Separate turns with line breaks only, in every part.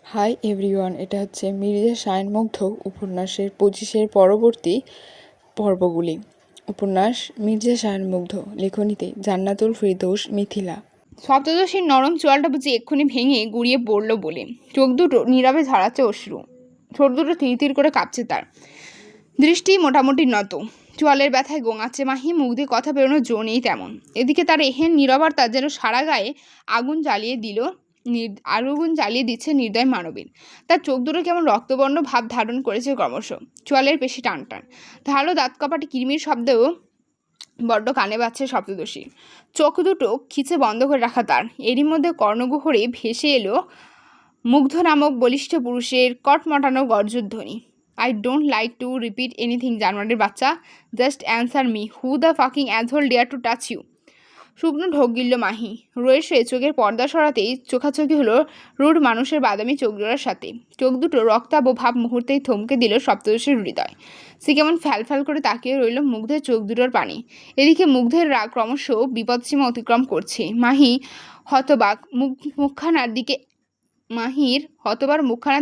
Hi everyone, এটা হচ্ছে মির্জা সায়নমুগ্ধ উপন্যাসের 25-এর পরবর্তী পর্বগুলি। উপন্যাস মির্জা সায়নমুগ্ধ, লেখনীতে জান্নাতুল ফিরদৌস মিথিলা।
সপ্তদশীর নরম চোয়ালটা বুঝি এক্ষুনি ভেঙে গুড়িয়ে পড়ল বলে চোখ দুটো নীরবে ঝরাচ্ছে অশ্রু। ঠোঁট দুটো তির করে কাঁপছে তার। দৃষ্টি মোটামুটি নত। চোয়ালের ব্যথায় গোঙাচ্ছে মাহি, মুখ দিয়ে কথা বেরোনোর জো নেই তেমন। এদিকে তার এহেন নীরবতা যেন সারা গায়ে আগুন জ্বালিয়ে দিচ্ছে নির্দয় মানবীর। তার চোখ দুটো কেমন রক্তবর্ণ ভাব ধারণ করেছে ক্রমশ। চোয়ালের পেশি টান টান, ধারালো দাঁত কপাটি কিরমির শব্দেও বড্ড কানে বাজছে সপ্তদশী। চোখ দুটো খিচে বন্ধ করে রাখা তার। এরই মধ্যে কর্ণগুহরে ভেসে এলো মুগ্ধ নামক বলিষ্ঠ পুরুষের কটমটানো গর্জধ্বনি। I don't like to repeat anything, জানোয়ারের বাচ্চা। Just answer me, who the fucking asshole dare to touch you? শুকনো ঢোক গিলল মাহি। রয়ে শুয়ে চোখের পর্দা সরাতেই চোখাচোখি হলো রুড মানুষের বাদামি চোখজোড়ার সাথে। চোখ দুটো রক্তাভ ভাব মুহূর্তেই থমকে দিল সপ্তদশীর হৃদয়। সে কেমন ফ্যাল করে তাকিয়ে রইল মুগ্ধের চোখ দুটোর পানি। এদিকে মুগ্ধের রাগ ক্রমশ বিপদসীমা অতিক্রম করছে। মাহির মুখখানার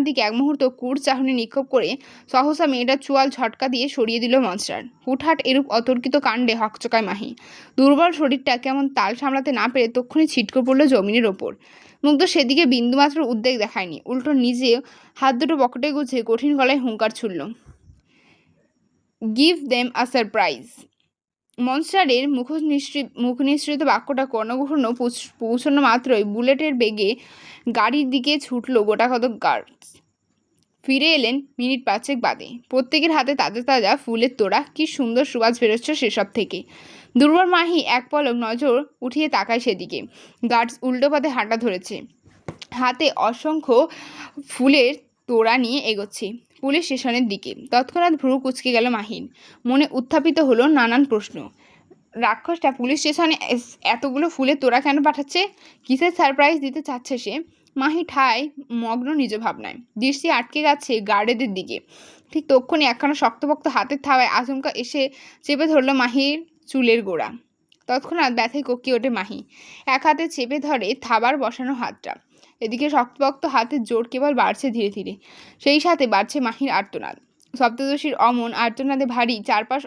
দিকে এক মুহূর্ত কুড় চাহনি নিক্ষেপ করে সহসা মেয়েটার চোয়াল ঝটকা দিয়ে সরিয়ে দিল মনস্টার। হুটহাট এরূপ অতর্কিত কাণ্ডে হকচকায় মাহি। দুর্বল শরীরটা কেমন তাল সামলাতে না পেরে তক্ষুনি ছিটকে পড়ল জমিনের ওপর। মুগ্ধ সেদিকে বিন্দুমাত্র উদ্বেগ দেখায়নি, উল্টো নিজে হাত দুটো পকেটে গুছে কঠিন গলায় হুঙ্কার ছুড়ল, গিভ দেম আ সারপ্রাইজ। মনস্টারের মুখ নিঃসৃত বাক্যটা কর্ণগহূর্ণ পৌঁছানো মাত্রই বুলেটের বেগে গাড়ির দিকে ছুটল গোটাকতক গার্ডস। ফিরে এলেন মিনিট 5 বাদে। প্রত্যেকের হাতে তাজা তাজা ফুলের তোড়া। কি সুন্দর সুবাস বেরোচ্ছে সেসব থেকে। দুর্বল মাহি এক পলক নজর উঠিয়ে তাকায় সেদিকে। গার্ডস উল্টো পথে হাঁটা ধরেছে, হাতে অসংখ্য ফুলের তোড়া নিয়ে এগোচ্ছে পুলিশ স্টেশনের দিকে। তৎক্ষণাৎ ভ্রু কুঁচকে গেল মাহির। মনে উত্থাপিত হলো নানান প্রশ্ন। রাক্ষসটা পুলিশ স্টেশনে এতগুলো ফুলের তোড়া কেন পাঠাচ্ছে? কিসের সারপ্রাইজ দিতে চাচ্ছে সে? মাহি ঠায় মগ্ন নিজ ভাবনায়। দৃষ্টি আটকে গেছে গার্ডেদের দিকে। ঠিক তক্ষুনি একখানা শক্তপোক্ত হাতের থাবায় আচমকা এসে চেপে ধরল মাহির চুলের গোড়া। তৎক্ষণাৎ ব্যথায় ককিয়ে ওঠে মাহি। এক হাতে চেপে ধরে থাবার বসানো হাতটা। এদিকে শক্তপোক্ত হাতের জোর কেবল বাড়ছে ধীরে ধীরে। সেই সাথে বাড়ছে মাহির আর্তনাদ। সপ্তদশীর অমন আর্তনাদে ভারী চারপাশ,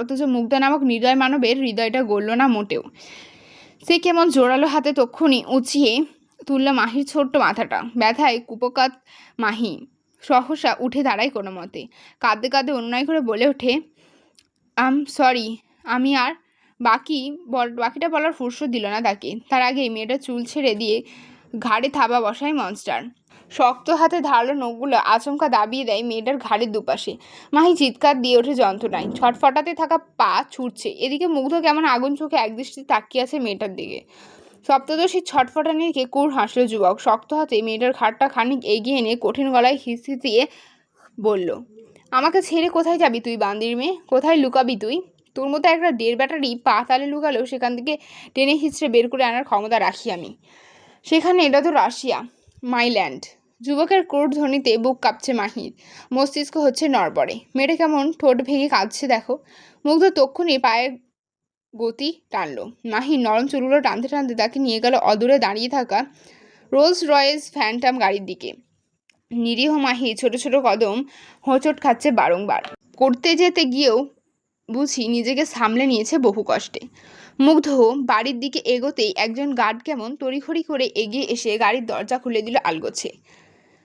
অথচ মুগ্ধ নামক নির্দয় মানবের হৃদয়টা গলল না মোটেও। সে কেমন জোরালো হাতে তক্ষুনি উঁচিয়ে তুলল মাহির ছোট্ট মাথাটা। ব্যথায় কুপকাত মাহি সহসা উঠে দাঁড়ায় কোনো মতে। কাঁদতে কাঁদতে অনুনয় করে বলে ওঠে, সরি। আমি আর বাকিটা বলার ফুরসত দিল না তাকে। তার আগেই মেয়েটা চুল ছেড়ে দিয়ে ঘাড়ে থাবা বসায় মনস্টার। শক্ত হাতে ধারালো নখগুলো আচমকা দাবিয়ে দেয় মেয়েটার ঘাড়ের দুপাশে। মাহি চিৎকার দিয়ে ওঠে যন্ত্রণায়। ছটফটাতে থাকা পা ছুটছে। এদিকে মুগ্ধ কেমন আগুন চোখে একদৃষ্টিতে তাকিয়ে আছে মেয়েটার দিকে। সপ্তদশীর ছটফটানি দেখে কুড় হাসল যুবক। শক্ত হাতে মেয়েটার ঘাড়টা খানিক এগিয়ে এনে কঠিন গলায় হিসিয়ে বলল, আমাকে ছেড়ে কোথায় যাবি তুই বান্দির মেয়ে? কোথায় লুকাবি তুই? তোর মতো একটা 1.5 ব্যাটারি পা তালে লুকালেও সেখান থেকে টেনে হিঁচড়ে বের করে আনার ক্ষমতা রাখি আমি। সেখানে এটা তো রাশিয়া, মাই ল্যান্ড। যুবকের ক্রোধ ধ্বনিতে বুক কাঁপছে মাহির। মস্তিষ্ক হচ্ছে নড়বড়ে। মেয়েটা কেমন ঠোঁট ভেঙে কাঁদছে দেখো। মুগ্ধ তক্ষুনি পায়ের গতি টানলো। মাহির নরম চুলগুলো টানতে টানতে তাকে নিয়ে গেল অদূরে দাঁড়িয়ে থাকা রোলস রয়েস ফ্যান্টাম গাড়ির দিকে। নিরীহ মাহি ছোট ছোট কদম হোঁচট খাচ্ছে বারংবার। করতে যেতে গিয়েও বুঝি নিজেকে সামলে নিয়েছে বহু কষ্টে। মুগ্ধ বাড়ির দিকে এগোতেই একজন গার্ড কেমন তড়িঘড়ি করে এগিয়ে এসে গাড়ির দরজা খুলে দিল আলগোছে।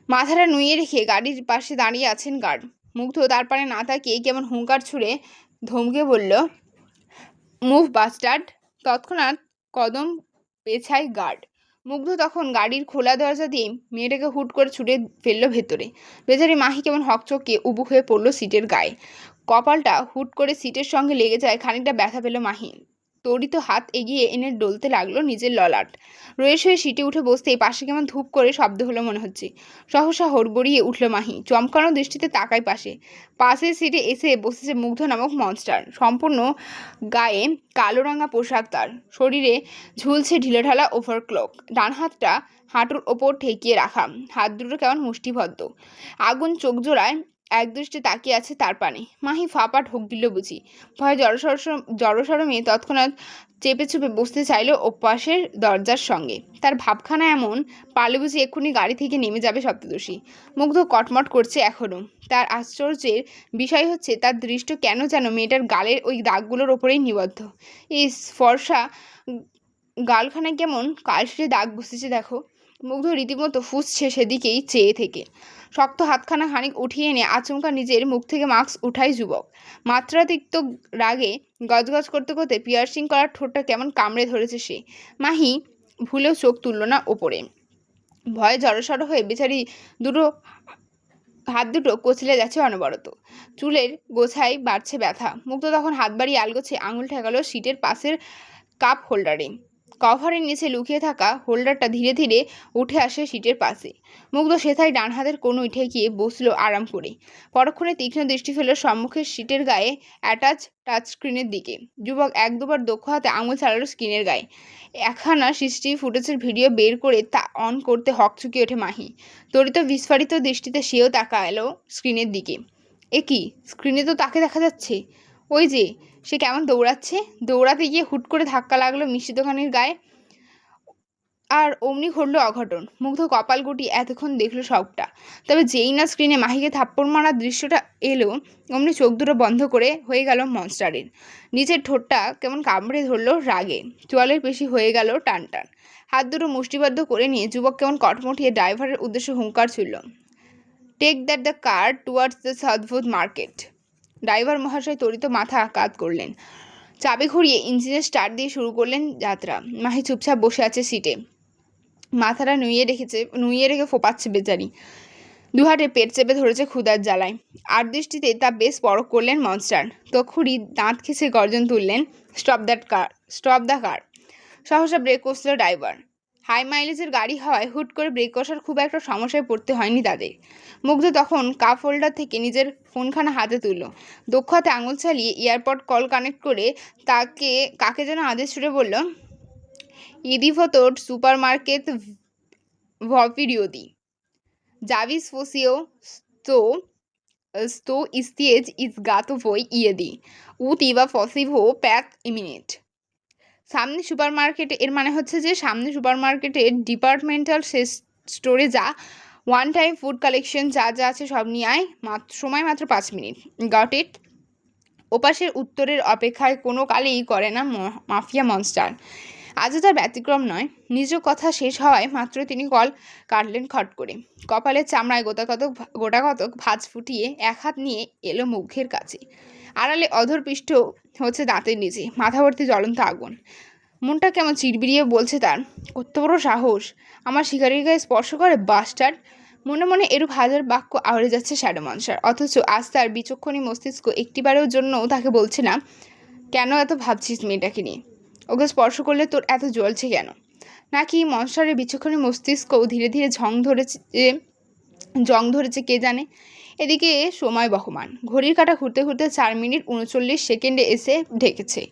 মাথাটা নুয়ে রেখে গাড়ির পাশে দাঁড়িয়ে আছেন গার্ড। মুগ্ধ তার পানে না তাকিয়ে কেমন হুঙ্কার ছুড়ে ধমকে বলল, মুভ বাস্টার্ড। তৎক্ষণাৎ কদম পেছায় গার্ড। মুগ্ধ তখন গাড়ির খোলা দরজা দিয়ে মেয়েটাকে হুট করে ছুটে ফেললো ভেতরে। বেচারি মাহি কেমন হকচকে উবু হয়ে পড়ল সিটের গায়ে। কপালটা হুট করে সিটের সঙ্গে লেগে যায়। খানিকটা ব্যথা পেল মাহি। তড়িত হাত এগিয়ে এনে ডলতে লাগলো নিজের ললাট। রয়ে শুয়ে সিটে উঠে বসতেই পাশে কেমন ধূপ করে শব্দ হলো মনে হচ্ছে। সহসা হড়বড়িয়ে উঠল মাহি। চমকানো দৃষ্টিতে তাকায় পাশের সিটে এসে বসেছে মুগ্ধ নামক মনস্টার। সম্পূর্ণ গায়ে কালো রাঙা পোশাক তার। শরীরে ঝুলছে ঢিলেঢালা ওভারক্লক। ডান হাতটা হাঁটুর ওপর ঠেকিয়ে রাখা। হাত দুটো কেমন মুষ্টিবদ্ধ। আগুন চোখ জোড়ায় একদৃষ্টে তাকিয়ে আছে তার পানে। মাহি ফাঁপা ঢোক গিল বুঝি। ভয়ে জড়সড় মেয়ে তৎক্ষণাৎ চেপে চুপে বসতে চাইল ওপাশের দরজার সঙ্গে। তার ভাবখানা এমন, পারলে বুঝি এক্ষুনি গাড়ি থেকে নেমে যাবে সপ্তদোষী। মুগ্ধ কটমট করছে এখনো। তার আশ্চর্যের বিষয় হচ্ছে তার দৃষ্টি কেন যেন মেয়েটার গালের ওই দাগগুলোর ওপরেই নিবদ্ধ। এই ফর্সা গালখানায় কেমন কালশিটে দাগ বসেছে দেখো। মুগ্ধ রীতিমতো ফুঁসছে সেদিকেই চেয়ে থেকে। শক্ত হাতখানা খানিক উঠিয়ে এনে আচমকা নিজের মুখ থেকে মাস্ক উঠায় যুবক। মাত্রাতিরিক্ত রাগে গজগজ করতে করতে পিয়ার্সিং করার ঠোঁটটা কেমন কামড়ে ধরেছে সে। মাহি ভুলেও চোখ তুলল না ওপরে। ভয়ে জড়সড় হয়ে বেচারি হাত দুটো কচলে যাচ্ছে অনবরত। চুলের গোছায় বাড়ছে ব্যথা। মুগ্ধ তখন হাত বাড়িয়ে আলগোছে আঙুল ঠেকালো সিটের পাশের কাপ হোল্ডারে। কভারের নিচে লুকিয়ে থাকা হোল্ডারটা ধীরে ধীরে উঠে আসে সিটের পাশে। মুগ্ধ সেথায় ডান হাতের কনুই ঠেকিয়ে বসলো আরাম করে। পরক্ষণে তীক্ষ্ণ দৃষ্টি ফেলল সম্মুখের সিটের গায়ে অ্যাটাচ টাচ স্ক্রিনের দিকে। যুবক এক দুবার দক্ষ হাতে আঙুল চালালো স্ক্রিনের গায়ে। একখানা সিসিটিভি ফুটেজের ভিডিও বের করে তা অন করতে হকচকিয়ে ওঠে মাহি। তড়িৎ বিস্ফারিত দৃষ্টিতে সেও তাকালো স্ক্রিনের দিকে। এ কি, স্ক্রিনে তো তাকে দেখা যাচ্ছে। ওই যে সে কেমন দৌড়াচ্ছে। দৌড়াতে গিয়ে হুট করে ধাক্কা লাগলো মিষ্টি দোকানের গায়ে। আর অমনি ঘটল অঘটন। মুগ্ধ কপাল গুটিয়ে এতক্ষণ দেখলো সবটা। তবে যেই না স্ক্রিনে মাহিকে থাপ্পড় মারার দৃশ্যটা এলো, অমনি চোখ দুটো বন্ধ করে হয়ে গেল মনস্টারের। নিচের ঠোঁটটা কেমন কামড়ে ধরলো রাগে। চোয়ালের পেশি হয়ে গেল টান টান। হাত দুটো মুষ্টিবদ্ধ করে নিয়ে যুবক কেমন কটমটিয়ে ড্রাইভারের উদ্দেশ্যে হুঙ্কার ছুড়ল। Take that the car towards the Southwood market. Driver মহাশয় তড়িত মাথা কাত করলেন। চাবি ঘুরিয়ে ইঞ্জিনের স্টার্ট দিয়ে শুরু করলেন যাত্রা। মাহি চুপচাপ বসে আছে সিটে। মাথাটা নুইয়ে রেখে ফোপাচ্ছে বেচারি। দুহাটে পেট চেপে ধরেছে ক্ষুধার জ্বালায়। আর দৃষ্টিতে তা বেশ পরখ করলেন মনস্টার। তক্ষুনি দাঁত খিঁচে গর্জন তুললেন, স্টপ দ্য কার। সহসা ব্রেক কষল ড্রাইভার। হাই মাইলেজের গাড়ি হওয়ায় হুট করে ব্রেক কষার খুব একটা সমস্যায় পড়তে হয়নি তাদের। মুগ্ধ তখন কাপ হোল্ডার থেকে নিজের ফোনখানা হাতে তুলল। দক্ষ হাতে আঙুল চালিয়ে এয়ারপড কল কানেক্ট করে কাকে যেন আদেশ ছুড়ে বলল, ইদিভতর supermarket ভপিরিয়দি জাভিস ফোসিও sto istiez is gato voi iedi utiva fosivo path imminent। সামনে সুপারমার্কেটে, এর মানে হচ্ছে যে সামনে সুপারমার্কেটের ডিপার্টমেন্টাল স্টোরে যা, ওয়ান টাইম ফুড কালেকশন যা যা আছে সব নিয়ে আয়, সময় মাত্র 5 মিনিট। Got it? ওপাশের উত্তরের অপেক্ষায় কোনো কালেই করে না মাফিয়া মনস্টার। আজও তার ব্যতিক্রম নয়। নিজ কথা শেষ হওয়ায় মাত্র তিনি কল কাটলেন খট করে। কপালের চামড়ায় গোটাকতক ভাঁজ ফুটিয়ে এক হাত নিয়ে এলো মুখের কাছে। আড়ালে অধর পৃষ্ঠ হচ্ছে দাঁতের নিচে, মাথা ভর্তি জ্বলন্ত আগুন। মনটা কেমন চিড়বিড়িয়ে বলছে তার, কত বড় সাহস আমার শিকারির গায়ে স্পর্শ করে বাস্টার্ড। মনে মনে এরূপ হাজার বাক্য আওড়ে যাচ্ছে শ্যাডো মনস্টার। অথচ আজ তার বিচক্ষণী মস্তিষ্ক একটিবারের জন্যও তাকে বলছে না, কেন এত ভাবছিস মেয়েটাকে নিয়ে, ওকে স্পর্শ করলে তোর এত জ্বলছে কেন। নাকি মনস্টারের বিচক্ষণী মস্তিষ্কও ধীরে ধীরে জং ধরেছে কে জানে। এদিকে সময় বহমান। ঘড়ির কাঁটা ঘুরতে ঘুরতে 4 মিনিট 39 সেকেন্ডে এসে ঢেকেছে।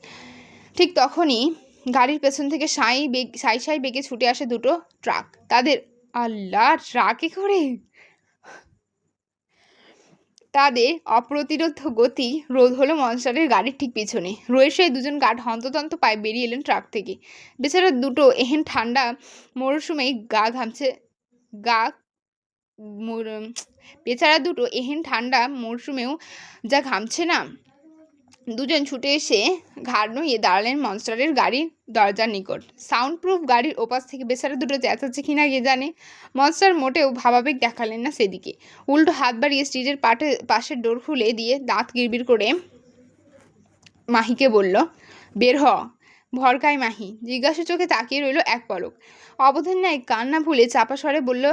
ঠিক তখনই গাড়ির পেছন থেকে সাই বেগে ছুটে আসে দুটো ট্রাক। তাদের ট্রাকে করে তাদের অপ্রতিরোধ গতি রোধ হলো মনস্টারের গাড়ির ঠিক পিছনে। রয়েছে দুজন গার্ড হন্তদন্ত পায়ে বেরিয়ে এলেন ট্রাক থেকে। বেচারা দুটো এহেন ঠান্ডা মরশুমেই যা ঘামছে না। দুজন ছুটে এসে ঘাড় নুইয়ে দাঁড়ালেন মনস্টারের গাড়ির দরজার নিকট। সাউন্ড প্রুফ গাড়ির ওপাশ থেকে বেচারা দুটো চেঁচাচ্ছে কিনা কে জানে। মনস্টার মোটেও ভাবাবেগ দেখালেন না সেদিকে। উল্টো হাত বাড়িয়ে স্ট্রিটের পাশের ডোর খুলে দিয়ে দাঁত কিরবির করে মাহিকে বলল, বের হ। ভরকায় মাহি জিজ্ঞাসা চোখে তাকিয়ে রইল এক পলক। অবধান ন্যায় কান না ভুলে চাপা স্বরে বলল,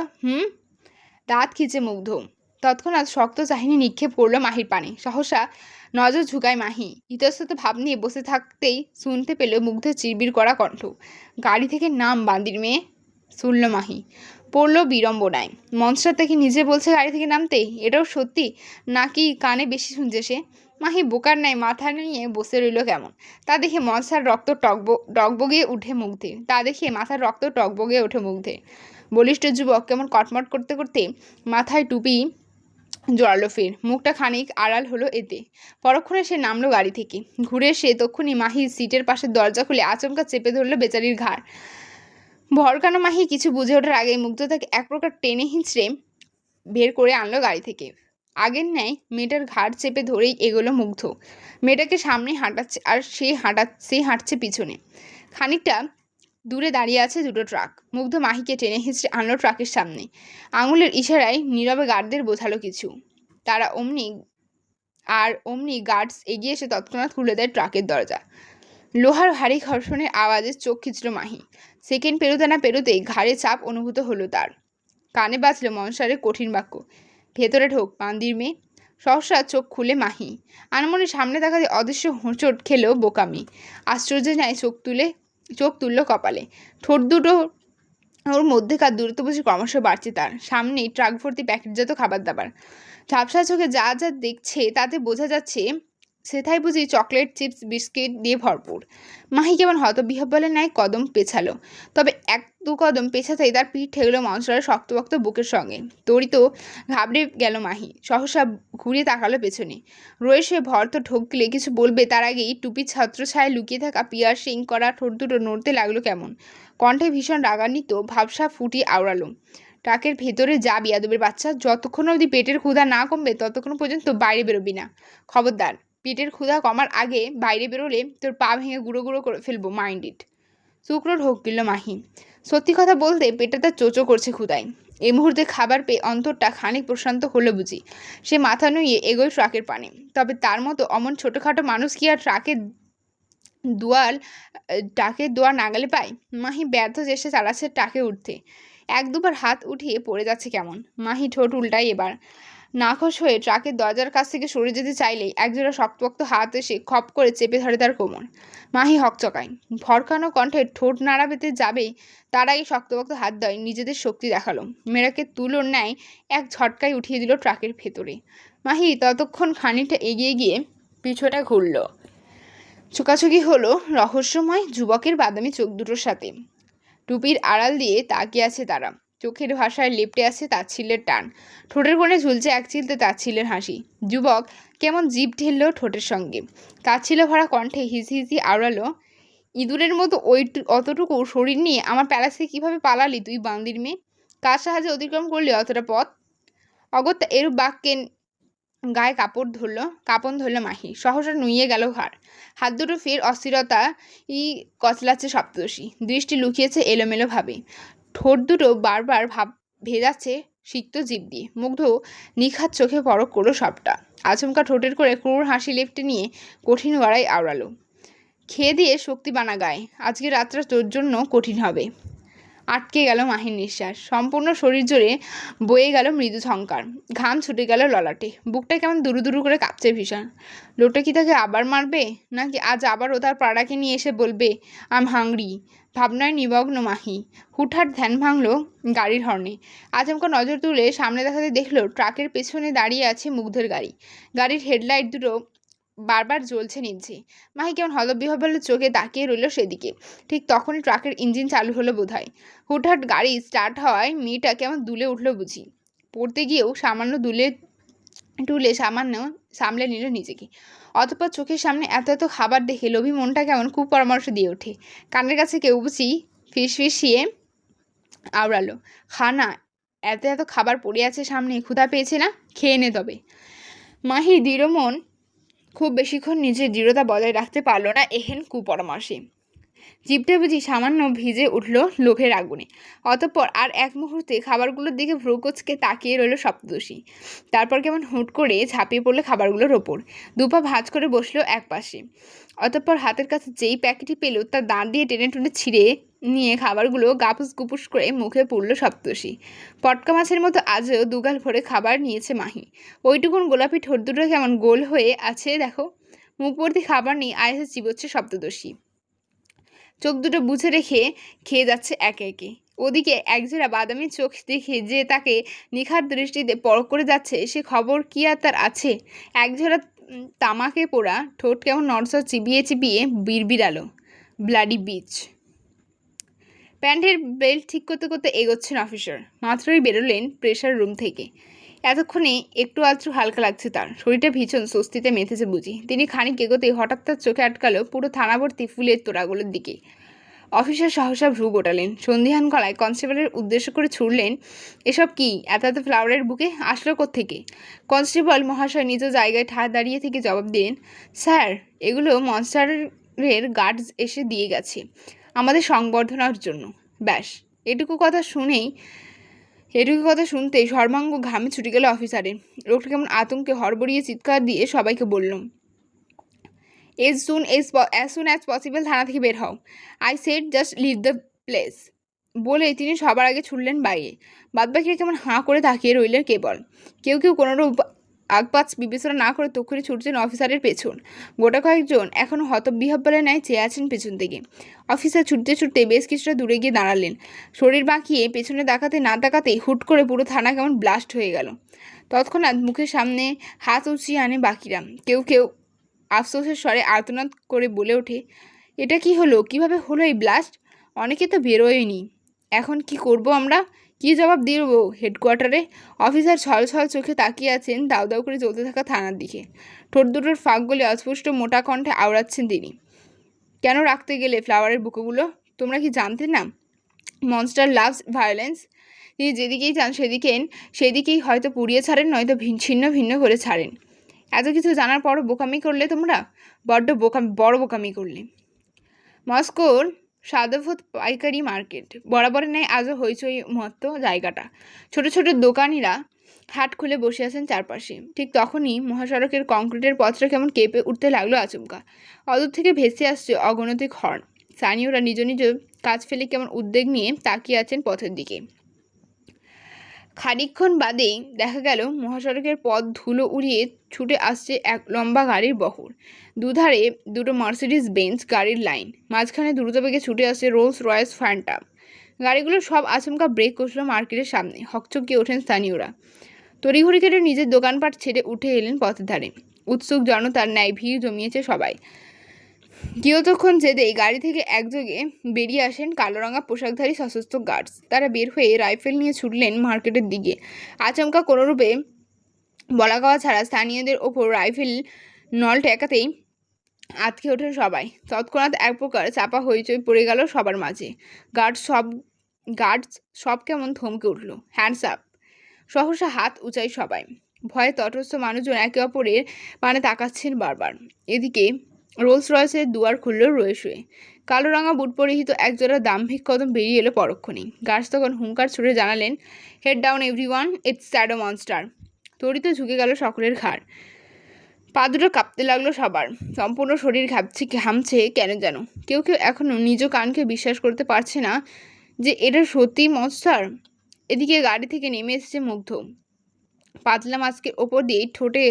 দাঁত খিচে মুগ্ধ। তৎক্ষণাৎ শক্ত চাহিনী নিক্ষেপ করলো মাহির পানে। সহসা নজর ঝুঁকায় মাহি। ইতস্তত ভাব নিয়ে বসে থাকতেই শুনতে পেল মুগ্ধের চিরবির করা কণ্ঠ, গাড়ি থেকে নাম বান্দির মেয়ে। শুনল মাহি, পড়ল বিড়ম্বনায়। মনস্টার তাকে নিজে বলছে গাড়ি থেকে নামতে। এটাও সত্যি নাকি কানে বেশি শুনছে সে। মাহি বোকার ন্যায় মাথা নিয়ে বসে রইল কেমন। তা দেখে মনস্টার টকবগিয়ে উঠে মুগ্ধে। বলিষ্ঠ যুবক কেমন কটমট করতে করতে মাথায় টুপি জড়ালো ফের, মুখটা খানিক আড়াল হলো এতে। পরক্ষণে সে নামলো গাড়ি থেকে। ঘুরে এসে তক্ষুনি মাহির সিটের পাশের দরজা খুলে আচমকা চেপে ধরলো বেচারির ঘাড়। ভরকানো মাহি কিছু বুঝে ওঠার আগেই মুগ্ধ তাকে এক প্রকার টেনে হিঁচড়ে বের করে আনলো গাড়ি থেকে। আগের ন্যায় মেয়েটার ঘাড় চেপে ধরেই এগোলো মুগ্ধ। মেয়েটাকে সামনে হাঁটাচ্ছে আর সে হাঁটছে পিছনে। খানিকটা দূরে দাঁড়িয়ে আছে দুটো ট্রাক। মুগ্ধ মাহিকে টেনে হিঁচড়ে আনলো ট্রাকের সামনে। আঙুলের ইশারায় নীরবে গার্ডদের বোঝালো কিছু। তারা অমনি গার্ডস এগিয়ে এসে তৎক্ষণাৎ খুলে দেয় ট্রাকের দরজা। লোহার ভারী ঘর্ষণের আওয়াজে চোখ খিঁচল মাহি। সেকেন্ড পেরোতে না পেরোতেই ঘাড়ে চাপ অনুভূত হলো তার। কানে বাজল মনসারের কঠিন বাক্য, ভেতরে ঢোক বান্দির মেয়ে। সহসা চোখ খুলে মাহি। আনমনে সামনে তাকাতে অদৃশ্য হোঁচট খেলো বোকামি। আশ্চর্য ন্যায় চোখ তুললো কপালে। ঠোঁট দুটো ওর মধ্যেকার দূরত্ব বুঝি ক্রমশ বাড়ছে তার। সামনেই ট্রাক ভর্তি প্যাকেটজাত খাবার দাবার। ঝাপসা চোখে যা যা দেখছে তাতে বোঝা যাচ্ছে সেথায় বুঝি চকলেট, চিপস, বিস্কিট দিয়ে ভরপুর। মাহি কেমন হতবিহ্বলের ন্যায় কদম পেছালো। তবে এক দু কদম পেছাতেই তার পিঠ ঠেকলো মনসরের শক্তপোক্ত বুকের সঙ্গে। তড়িত ঘাবড়ে গেল মাহি। সহসা ঘুরে তাকালো পেছনে। রয়েছে ভর তো ঢোক গিলে কিছু বলবে তার আগেই টুপির ছত্রছায়ায় লুকিয়ে থাকা পিয়ার্সিং করা ঠোঁট দুটো নড়তে লাগলো কেমন। কণ্ঠে ভীষণ রাগান্বিত ভাবসা ফুটিয়ে আওড়ালো, ট্রাকের ভেতরে যা বিয়াদবের বাচ্চা, যতক্ষণ অবধি পেটের ক্ষুধা না কমবে ততক্ষণ পর্যন্ত বাইরে বেরোবি না। খবরদার, পেটের ক্ষুধা কমার আগে বাইরে বেরোলে তোর পা ভেঙে গুঁড়ো গুঁড়ো করে ফেলবো, মাইন্ড ইট। শুক্র ঢোক গিল মাহি। সত্যি কথা বলতে পেটটা তার চোচো করছে ক্ষুধায়। এই মুহূর্তে খাবার পেয়ে অন্তরটা খানিক প্রশান্ত হলো বুঝি। সে মাথা নুইয়ে এগোয় ট্রাকের পানে। তবে তার মতো অমন ছোটোখাটো মানুষ কি আর ট্রাকের দোয়ার নাগালে পায়? মাহি ব্যর্থ চেষ্টা চালাচ্ছে ট্রাকে উঠতে। এক দুবার হাত উঠিয়ে পড়ে যাচ্ছে কেমন। মাহি ঠোঁট উল্টায় এবার। নাখোশ হয়ে ট্রাকের দরজার কাছ থেকে সরে যেতে চাইলেই একজোড়া শক্তপোক্ত হাত এসে খপ করে চেপে ধরে তার কোমর। মাহি হকচকায়। ভরকানো কণ্ঠে ঠোঁট নাড়া পেতে যাবেই তার আগে শক্তপোক্ত হাত দয় নিজেদের শক্তি দেখালো। মেয়েটাকে তুলোর ন্যায় এক ঝটকায় উঠিয়ে দিল ট্রাকের ভেতরে। মাহি ততক্ষণ খানিকটা এগিয়ে গিয়ে পিছনে ঘুরল। চোকাচুকি হলো রহস্যময় যুবকের বাদামি চোখ দুটোর সাথে। টুপির আড়াল দিয়ে তাকিয়ে আছে তারা। চোখের ভাষায় লেপ্টে আছে তাচ্ছিল্যের টান। ঠোঁটের কোণে ঝুলছে এক চিলতে তাচ্ছিল্যের হাসি। যুবক কেমন জিভ ঢেলল ঠোঁটের সঙ্গে। তাচ্ছিল্য ভরা কণ্ঠে হিসি হিসি আওড়ালো, ইঁদুরের মতো অতটুকু শরীর নিয়ে আমার প্যালাসে কিভাবে পালালি তুই বান্দির মেয়ে? কার সাহায্যে অতিক্রম করলি অতটা পথ? অগত্যা এরূপ বাক্যে গায়ে কাঁপন ধরল মাহি। সহসা নুইয়ে গেল ঘাড়। হাত দুটো ফের অস্থিরতা কচলাচ্ছে সপ্তদশী। দৃষ্টি লুকিয়েছে এলোমেলো ভাবে। ঠোঁট দুটো বারবার ভেজাচ্ছে সিক্ত জিভ দিয়ে। মুগ্ধ নিখাত চোখে পরখ করলো সবটা। আচমকা ঠোঁটের করে ক্রূর হাসি লেপটে নিয়ে কঠিন গড়াই আওড়ালো, খেয়ে দিয়ে শক্তি বানা গায়ে, আজকে রাতটা তোর জন্য কঠিন হবে। আটকে গেল মাহির নিঃশ্বাস। সম্পূর্ণ শরীর জুড়ে বয়ে গেল মৃদু ঝংকার। ঘাম ছুটে গেল ললাটে। বুকটা কেমন দুরু দুরু করে কাঁপছে ভীষণ। লোটা কি তাকে আবার মারবে, নাকি আজ আবারও তার পাড়াকে নিয়ে এসে বলবে আম হাংরি? ভাবনায় নিমগ্ন মাহি। হুটহাট ধ্যান ভাঙল গাড়ির হর্নে। আচমকা নজর তুলে সামনে দেখাতে দেখলো ট্রাকের পেছনে দাঁড়িয়ে আছে মুগ্ধের গাড়ি। গাড়ির হেডলাইট দুটো বারবার জ্বলছে নিভছে। মাহি কেমন হতবিহ্বল চোখে তাকিয়ে রইল সেদিকে। ঠিক তখনই ট্রাকের ইঞ্জিন চালু হলো বোধহয়। হুটহাট গাড়ি স্টার্ট হওয়ায় মেয়েটা কেমন দুলে উঠল বুঝি। পড়তে গিয়েও সামান্য সামলে নিল নিজেকে। অতঃপর চোখের সামনে এত এত খাবার দেখে লোভী মনটা কেমন কুপরামর্শ দিয়ে ওঠে। কানের কাছে কেউ বুঝি ফিসফিসিয়ে আওড়ালো, খা না, এত এত খাবার পড়ে আছে সামনে, ক্ষুধা পেয়েছে না, খেয়ে নে তবে। মাহি দৃঢ় মন খুব বেশিক্ষণ নিজের দৃঢ়তা বজায় রাখতে পারল না এহেন কুপরামর্শে। জিভটা বুঝি সামান্য ভিজে উঠল লোভের আগুনে। অতঃপর আর এক মুহূর্তে খাবারগুলোর দিকে ভ্রুকুচকে তাকিয়ে রইল সপ্তদশী। তারপর কেমন হুট করে ঝাঁপিয়ে পড়লো খাবারগুলোর ওপর। দুপা ভাঁজ করে বসলো এক পাশে। অতঃপর হাতের কাছে যেই প্যাকেটই পেল তার দাঁত দিয়ে টেনে টুনে ছিঁড়ে নিয়ে খাবারগুলো গাপুস গুপুস করে মুখে পুরল সপ্তদশী। পটকা মাছের মতো আজও দুগাল ভরে খাবার নিয়েছে মাহি। ওইটুকুন গোলাপি ঠোঁট দুটো কেমন গোল হয়ে আছে দেখো। মুখভর্তি খাবার নিয়ে আয়েসে চিবোচ্ছে সপ্তদশী। চোখ দুটো বুঝে রেখে খেয়ে যাচ্ছে একে একে। ওদিকে একজোড়া বাদামি চোখ দেখে যে তাকে নিখাত দৃষ্টিতে পরখ করে যাচ্ছে সে খবর কি আর তার আছে? একজোড়া তামাকে পোড়া ঠোঁট কেমন নড়চড় চিবিয়ে চিবিয়ে বিড়বিড়ালো, ব্লাডি বিচ। প্যান্টের বেল্ট ঠিক করতে করতে এগোচ্ছেন অফিসার। মাত্রই বেরোলেন প্রেসার রুম থেকে। এতক্ষণে একটু আধটু হালকা লাগছে তার, শরীরটা ভীষণ স্বস্তিতে মেতেছে বুঝি। তিনি খানিক এগোতেই হঠাৎ তার চোখে আটকালো পুরো থানাভর্তি ফুলের তোড়াগুলোর দিকে। অফিসার সহসা ভ্রু গোটালেন, সন্দিহান গলায় কনস্টেবলের উদ্দেশ্য করে ছুড়লেন, এসব কি? এত এত ফ্লাওয়ারের বুকে আসলো কোত্থেকে? কনস্টেবল মহাশয় নিজ জায়গায় দাঁড়িয়ে থেকে জবাব দিলেন, স্যার, এগুলো মনস্টারের গার্ডস এসে দিয়ে গেছে আমাদের সংবর্ধনার জন্য। ব্যাস, এটুকু কথা শুনতেই সর্বাঙ্গ ঘামে ছুটে গেল অফিসারের। লোকটা কেমন আতঙ্কে হড়বড়িয়ে চিৎকার দিয়ে সবাইকে বলল, as soon as possible থানা থেকে বের হও। I said just leave the place. বলে তিনি সবার আগে ছুটলেন বাইরে। বাদবাকিরা কেমন হাঁ করে তাকিয়ে রইলেন কেবল। কেউ কেউ কোনোরূপ আগপাচ বিবেচনা না করে তক্ষুনি ছুটছেন অফিসারের পেছন। গোটা কয়েকজন এখনও হতবিহ্বলের ন্যায় চেয়ে আছেন পেছন থেকে। অফিসার ছুটতে ছুটতে বেশ কিছুটা দূরে গিয়ে দাঁড়ালেন। শরীর বাঁকিয়ে পেছনে না তাকাতেই হুট করে পুরো থানা কেমন ব্লাস্ট হয়ে গেল। তৎক্ষণাৎ মুখের সামনে হাত উঁচিয়ে আনে বাকিরা। কেউ কেউ আফসোসের স্বরে আর্তনাদ করে বলে ওঠে, এটা কি হলো? কিভাবে হলো এই ব্লাস্ট? অনেকে তো বেরোয়নি। এখন কি করব আমরা? কি জবাব দিব হেডকোয়ার্টারে? অফিসার ছল ছল চোখে তাকিয়ে আছেন দাউ দাউ করে চলতে থাকা থানার দিকে। ঠোঁট দুটোর ফাঁকগুলি অস্পষ্ট মোটা কণ্ঠে আওড়াচ্ছেন তিনি। কেন রাখতে গেলে ফ্লাওয়ারের বুকোগুলো? তোমরা কি জানতে না মনস্টার লাভস ভায়োলেন্স? তিনি যেদিকেই যান সেদিকেই হয়তো পুড়িয়ে ছাড়েন, নয়তো ছিন্ন ভিন্ন করে ছাড়েন। এত কিছু জানার পরও বোকামি করলে তোমরা, বড় বোকামি করলে। মস্কোর সাদভূত পাইকারি মার্কেট বরাবরের ন্যায় আজও হইচই মতো জায়গাটা। ছোট ছোট দোকানিরা হাট খুলে বসে আছেন চারপাশে। ঠিক তখনই মহাসড়কের কংক্রিটের পথটা কেমন কেঁপে উঠতে লাগলো আচমকা। অদূর থেকে ভেসে আসছে অগণতিক হর্ন। স্থানীয়রা নিজ নিজ কাজ ফেলে কেমন উদ্বেগ নিয়ে তাকিয়ে আছেন পথের দিকে। খানিকক্ষণ বাদেই দেখা গেল মহাসড়কের পথ ধুলো উড়িয়ে ছুটে আসছে এক লম্বা গাড়ির বহর। দুধারে দুটো মার্সিডিজ বেঞ্চ গাড়ির লাইন, মাঝখানে দ্রুতবেগে ছুটে আসছে রোলস রয়েস ফ্যান্টাম। গাড়িগুলো সব আচমকা ব্রেক কষল মার্কেটের সামনে। হকচকিয়ে ওঠেন স্থানীয়রা। তড়িঘড়ি কেটে নিজের দোকানপাট ছেড়ে উঠে এলেন পথের ধারে। উৎসুক জনতার ন্যায় ভিড় জমিয়েছে সবাই। কিয়তক্ষণ যেতেই গাড়ি থেকে একযোগে বেরিয়ে আসেন কালোরঙা পোশাকধারী সশস্ত্র গার্ডস। তারা বের হয়ে রাইফেল নিয়ে ছুটলেন মার্কেটের দিকে। আচমকা কোনোরূপে বলা কওয়া ছাড়া স্থানীয়দের ওপর রাইফেল নল ঠেকাতেই আটকে ওঠেন সবাই। তৎক্ষণাৎ এক প্রকার চাপা হইচই পড়ে গেল সবার মাঝে। গার্ডস সব কেমন থমকে উঠল। Hands up! সহসা হাত উঁচাই সবাই। ভয়ে তটস্থ মানুষজন একে অপরের পানে তাকাচ্ছেন বারবার। এদিকে রোলস রয়েসের দুয়ার খুলল রয়ে শুয়ে। কালো রাঙা বুট পরিহিত একজোড়া দাম্ভিক কদম বেরিয়ে এলো পরক্ষণেই। গার্ডস তখন হুঙ্কার ছুড়ে জানালেন, head down everyone, it's shadow monster. তড়িতে ঝুঁকে গেল সকলের ঘাড়। পা দুটো কাঁপতে লাগলো সবার। সম্পূর্ণ শরীর ঘামছে কেন যেন। কেউ কেউ এখনও নিজ কানকে বিশ্বাস করতে পারছে না যে এটা সত্যিই মনস্টার। এদিকে গাড়ি থেকে নেমে এসেছে মুগ্ধ। পাতলা মাস্কের ওপর দিয়ে ঠোঁটে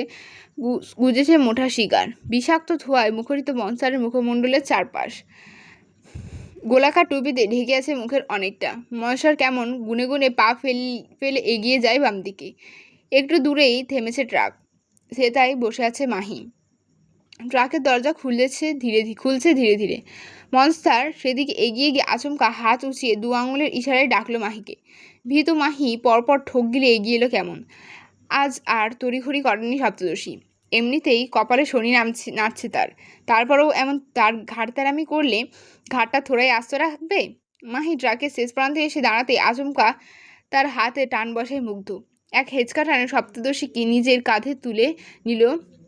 গুজেছে মোটা শিগার। বিষাক্ত ধোঁয়ায় মুখরিত মনস্টারের মুখমণ্ডলের চারপাশ। গোলাকার টুপিতে ঢেকে আছে মুখের অনেকটা। মনস্টার কেমন গুনে গুনে পা ফেলে এগিয়ে যায় বাম দিকে। একটু দূরেই থেমেছে ট্রাক। সে তাই বসে আছে মাহি। ট্রাকের দরজা খুলছে ধীরে ধীরে। মনস্টার সেদিকে এগিয়ে গিয়ে আচমকা হাত উঁচিয়ে 2 আঙুলের ইশারায় ডাকলো মাহিকে। ভীতু মাহি পরপর ঠোক গিলে এগিয়ে এলো কেমন। আজ আর তড়িঘড়ি করেনি সপ্তদশী। এমনিতেই কপালে শনি নাচছে তার। তারপরেও এমন তার ঘাড়তারামি করলে ঘাটটা থোড়াই আস্ত রাখবে। মাহি ট্রাকের শেষ প্রান্তে এসে দাঁড়াতে আচমকা তার হাতে টান বসায় মুগ্ধ। এক হেঁচকা টানে সপ্তদশীকে নিজের কাঁধে তুলে নিল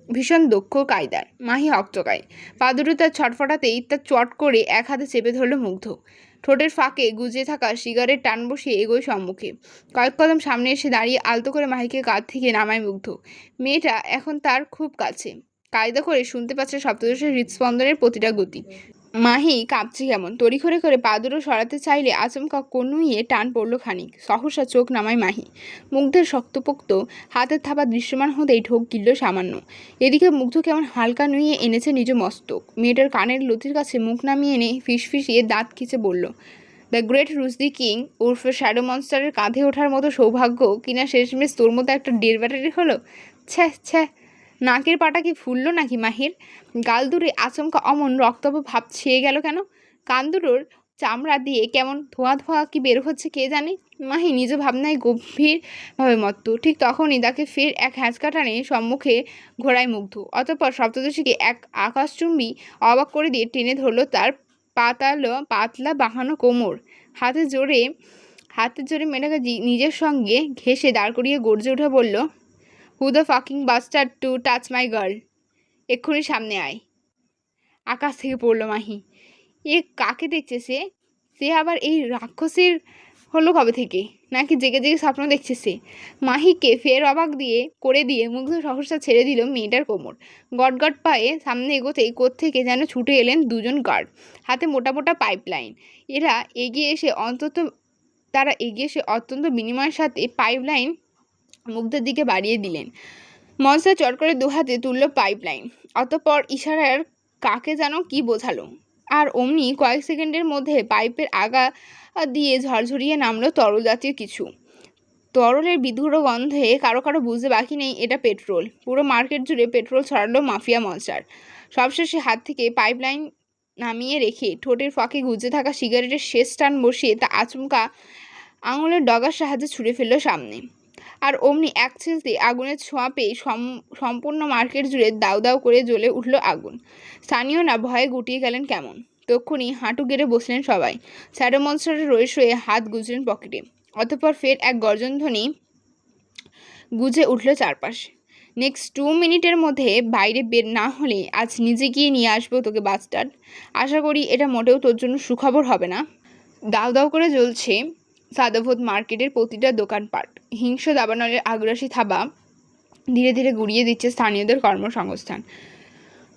ভীষণ দক্ষ কায়দার। মাহি হকচকায়। পা দুটো তার ছটফটাতেই তার চট করে এক হাতে চেপে ধরল মুগ্ধ। ঠোঁটের ফাঁকে গুজে থাকা সিগারেট টান বসিয়ে এগোয় সম্মুখে। কয়েক কদম সামনে এসে দাঁড়িয়ে আলতো করে মাহিকে কাঁধ থেকে নামায় মুগ্ধ। মেয়েটা এখন তার খুব কাছে। কায়দা করে শুনতে পাচ্ছে সপ্তদশের হৃদস্পন্দনের প্রতিটা গতি। মাহি কাঁপছে কেমন। তড়িঘড়ি করে পা দুটো সরাতে চাইলে আচমকা কনুইয়ে টান পড়ল খানিক। সহসা চোখ নামায় মাহি। মুগ্ধের শক্তপোক্ত হাতের থাবা দৃশ্যমান হতেই ঢোক গিলল সামান্য। এদিকে মুগ্ধ কেমন হালকা নুইয়ে এনেছে নিজ মস্তক। মেয়েটার কানের লতির কাছে মুখ নামিয়ে এনে ফিসফিসিয়ে দাঁত খিচে বলল, দ্য গ্রেট রুশদি কিং উর্ফে শ্যাডো মনস্টারের কাঁধে ওঠার মতো সৌভাগ্য কিনা শেষমেশ তোর মতো একটা ডের ব্যাটারি হলো। ছ্যা! নাকের পাটা কি ফুললো নাকি মাহির? গাল দুটোয় আচমকা অমন রক্তব ভাব ছেয়ে গেল কেন? কান দুটোর চামড়া দিয়ে কেমন ধোঁয়া ধোঁয়া কি বের হচ্ছে কে জানে। মাহি নিজ ভাবনায় গভীরভাবে মত্ত। ঠিক তখনই তাকে ফের এক হ্যাঁচকা টানে সম্মুখে ঘোড়ায় মুগ্ধ। অতঃপর সপ্তদশীকে এক আকাশচুম্বী অবাক করে দিয়ে টেনে ধরল তার পাতলা বাঁকানো কোমর। হাতে জোরে মেয়েটাকে নিজের সঙ্গে ঘেঁষে দাঁড় করিয়ে গর্জে উঠে বলল, হু the fucking bastard to touch my girl? এক্ষুনি সামনে আয়। আকাশ থেকে পড়ল মাহি। এ কাকে দেখছে সে? সে আবার এই রাক্ষসের হলো কবে থেকে? নাকি জেগে জেগে স্বপ্ন দেখছে সে? মাহিকে ফের অবাক করে দিয়ে মুগ্ধ সহসা ছেড়ে দিল মেয়েটার কোমর। গটগট পায়ে সামনে এগোতেই কোত্থেকে যেন ছুটে এলেন দুজন গার্ড, হাতে মোটা মোটা পাইপলাইন। তারা এগিয়ে এসে অত্যন্ত বিনিময়ের সাথে পাইপলাইন মুগ্ধের দিকে বাড়িয়ে দিলেন। মনস্টার চট করে দুহাতে তুলল পাইপলাইন, অতঃপর ইশারার কাকে যেন কি বোঝালো, আর অমনি কয়েক সেকেন্ডের মধ্যে পাইপের আগা দিয়ে ঝরঝরিয়ে নামলো তরল জাতীয় কিছু। তরলের বিধুর গন্ধে কারো কারো বুঝতে বাকি নেই এটা পেট্রোল। পুরো মার্কেট জুড়ে পেট্রোল ছড়ালো মাফিয়া মনস্টার। সবশেষে হাত থেকে পাইপলাইন নামিয়ে রেখে ঠোঁটের ফাঁকে গুজে থাকা সিগারেটের শেষ টান বসিয়ে তা আচমকা আঙুলের ডগার সাহায্যে ছুঁড়ে ফেললো সামনে। আর অমনি এক ছিলতে আগুনের ছোঁয়া পেয়ে সম্পূর্ণ মার্কেট জুড়ে দাউ দাউ করে জ্বলে উঠল আগুন। স্থানীয়রা ভয়ে গুটিয়ে গেলেন কেমন। তক্ষুনি হাঁটু গেড়ে বসলেন সবাই। শ্যাডো মনস্টারের রয়ে হাত গুজলেন পকেটে। অতঃপর ফের এক গর্জনধ্বনি গুজে উঠল চারপাশে। নেক্সট 2 মিনিটের মধ্যে বাইরে বের না হলে আজ নিজে গিয়ে নিয়ে আসবো তোকে বাস্টার্ড। আশা করি এটা মোটেও তোর জন্য সুখবর হবে না। দাউ দাউ করে জ্বলছে সাদাভূত মার্কেটের প্রতিটা দোকানপাট। হিংস্র দাবানলের আগ্রাসী থাবা ধীরে ধীরে গুড়িয়ে দিচ্ছে স্থানীয়দের কর্মসংস্থান।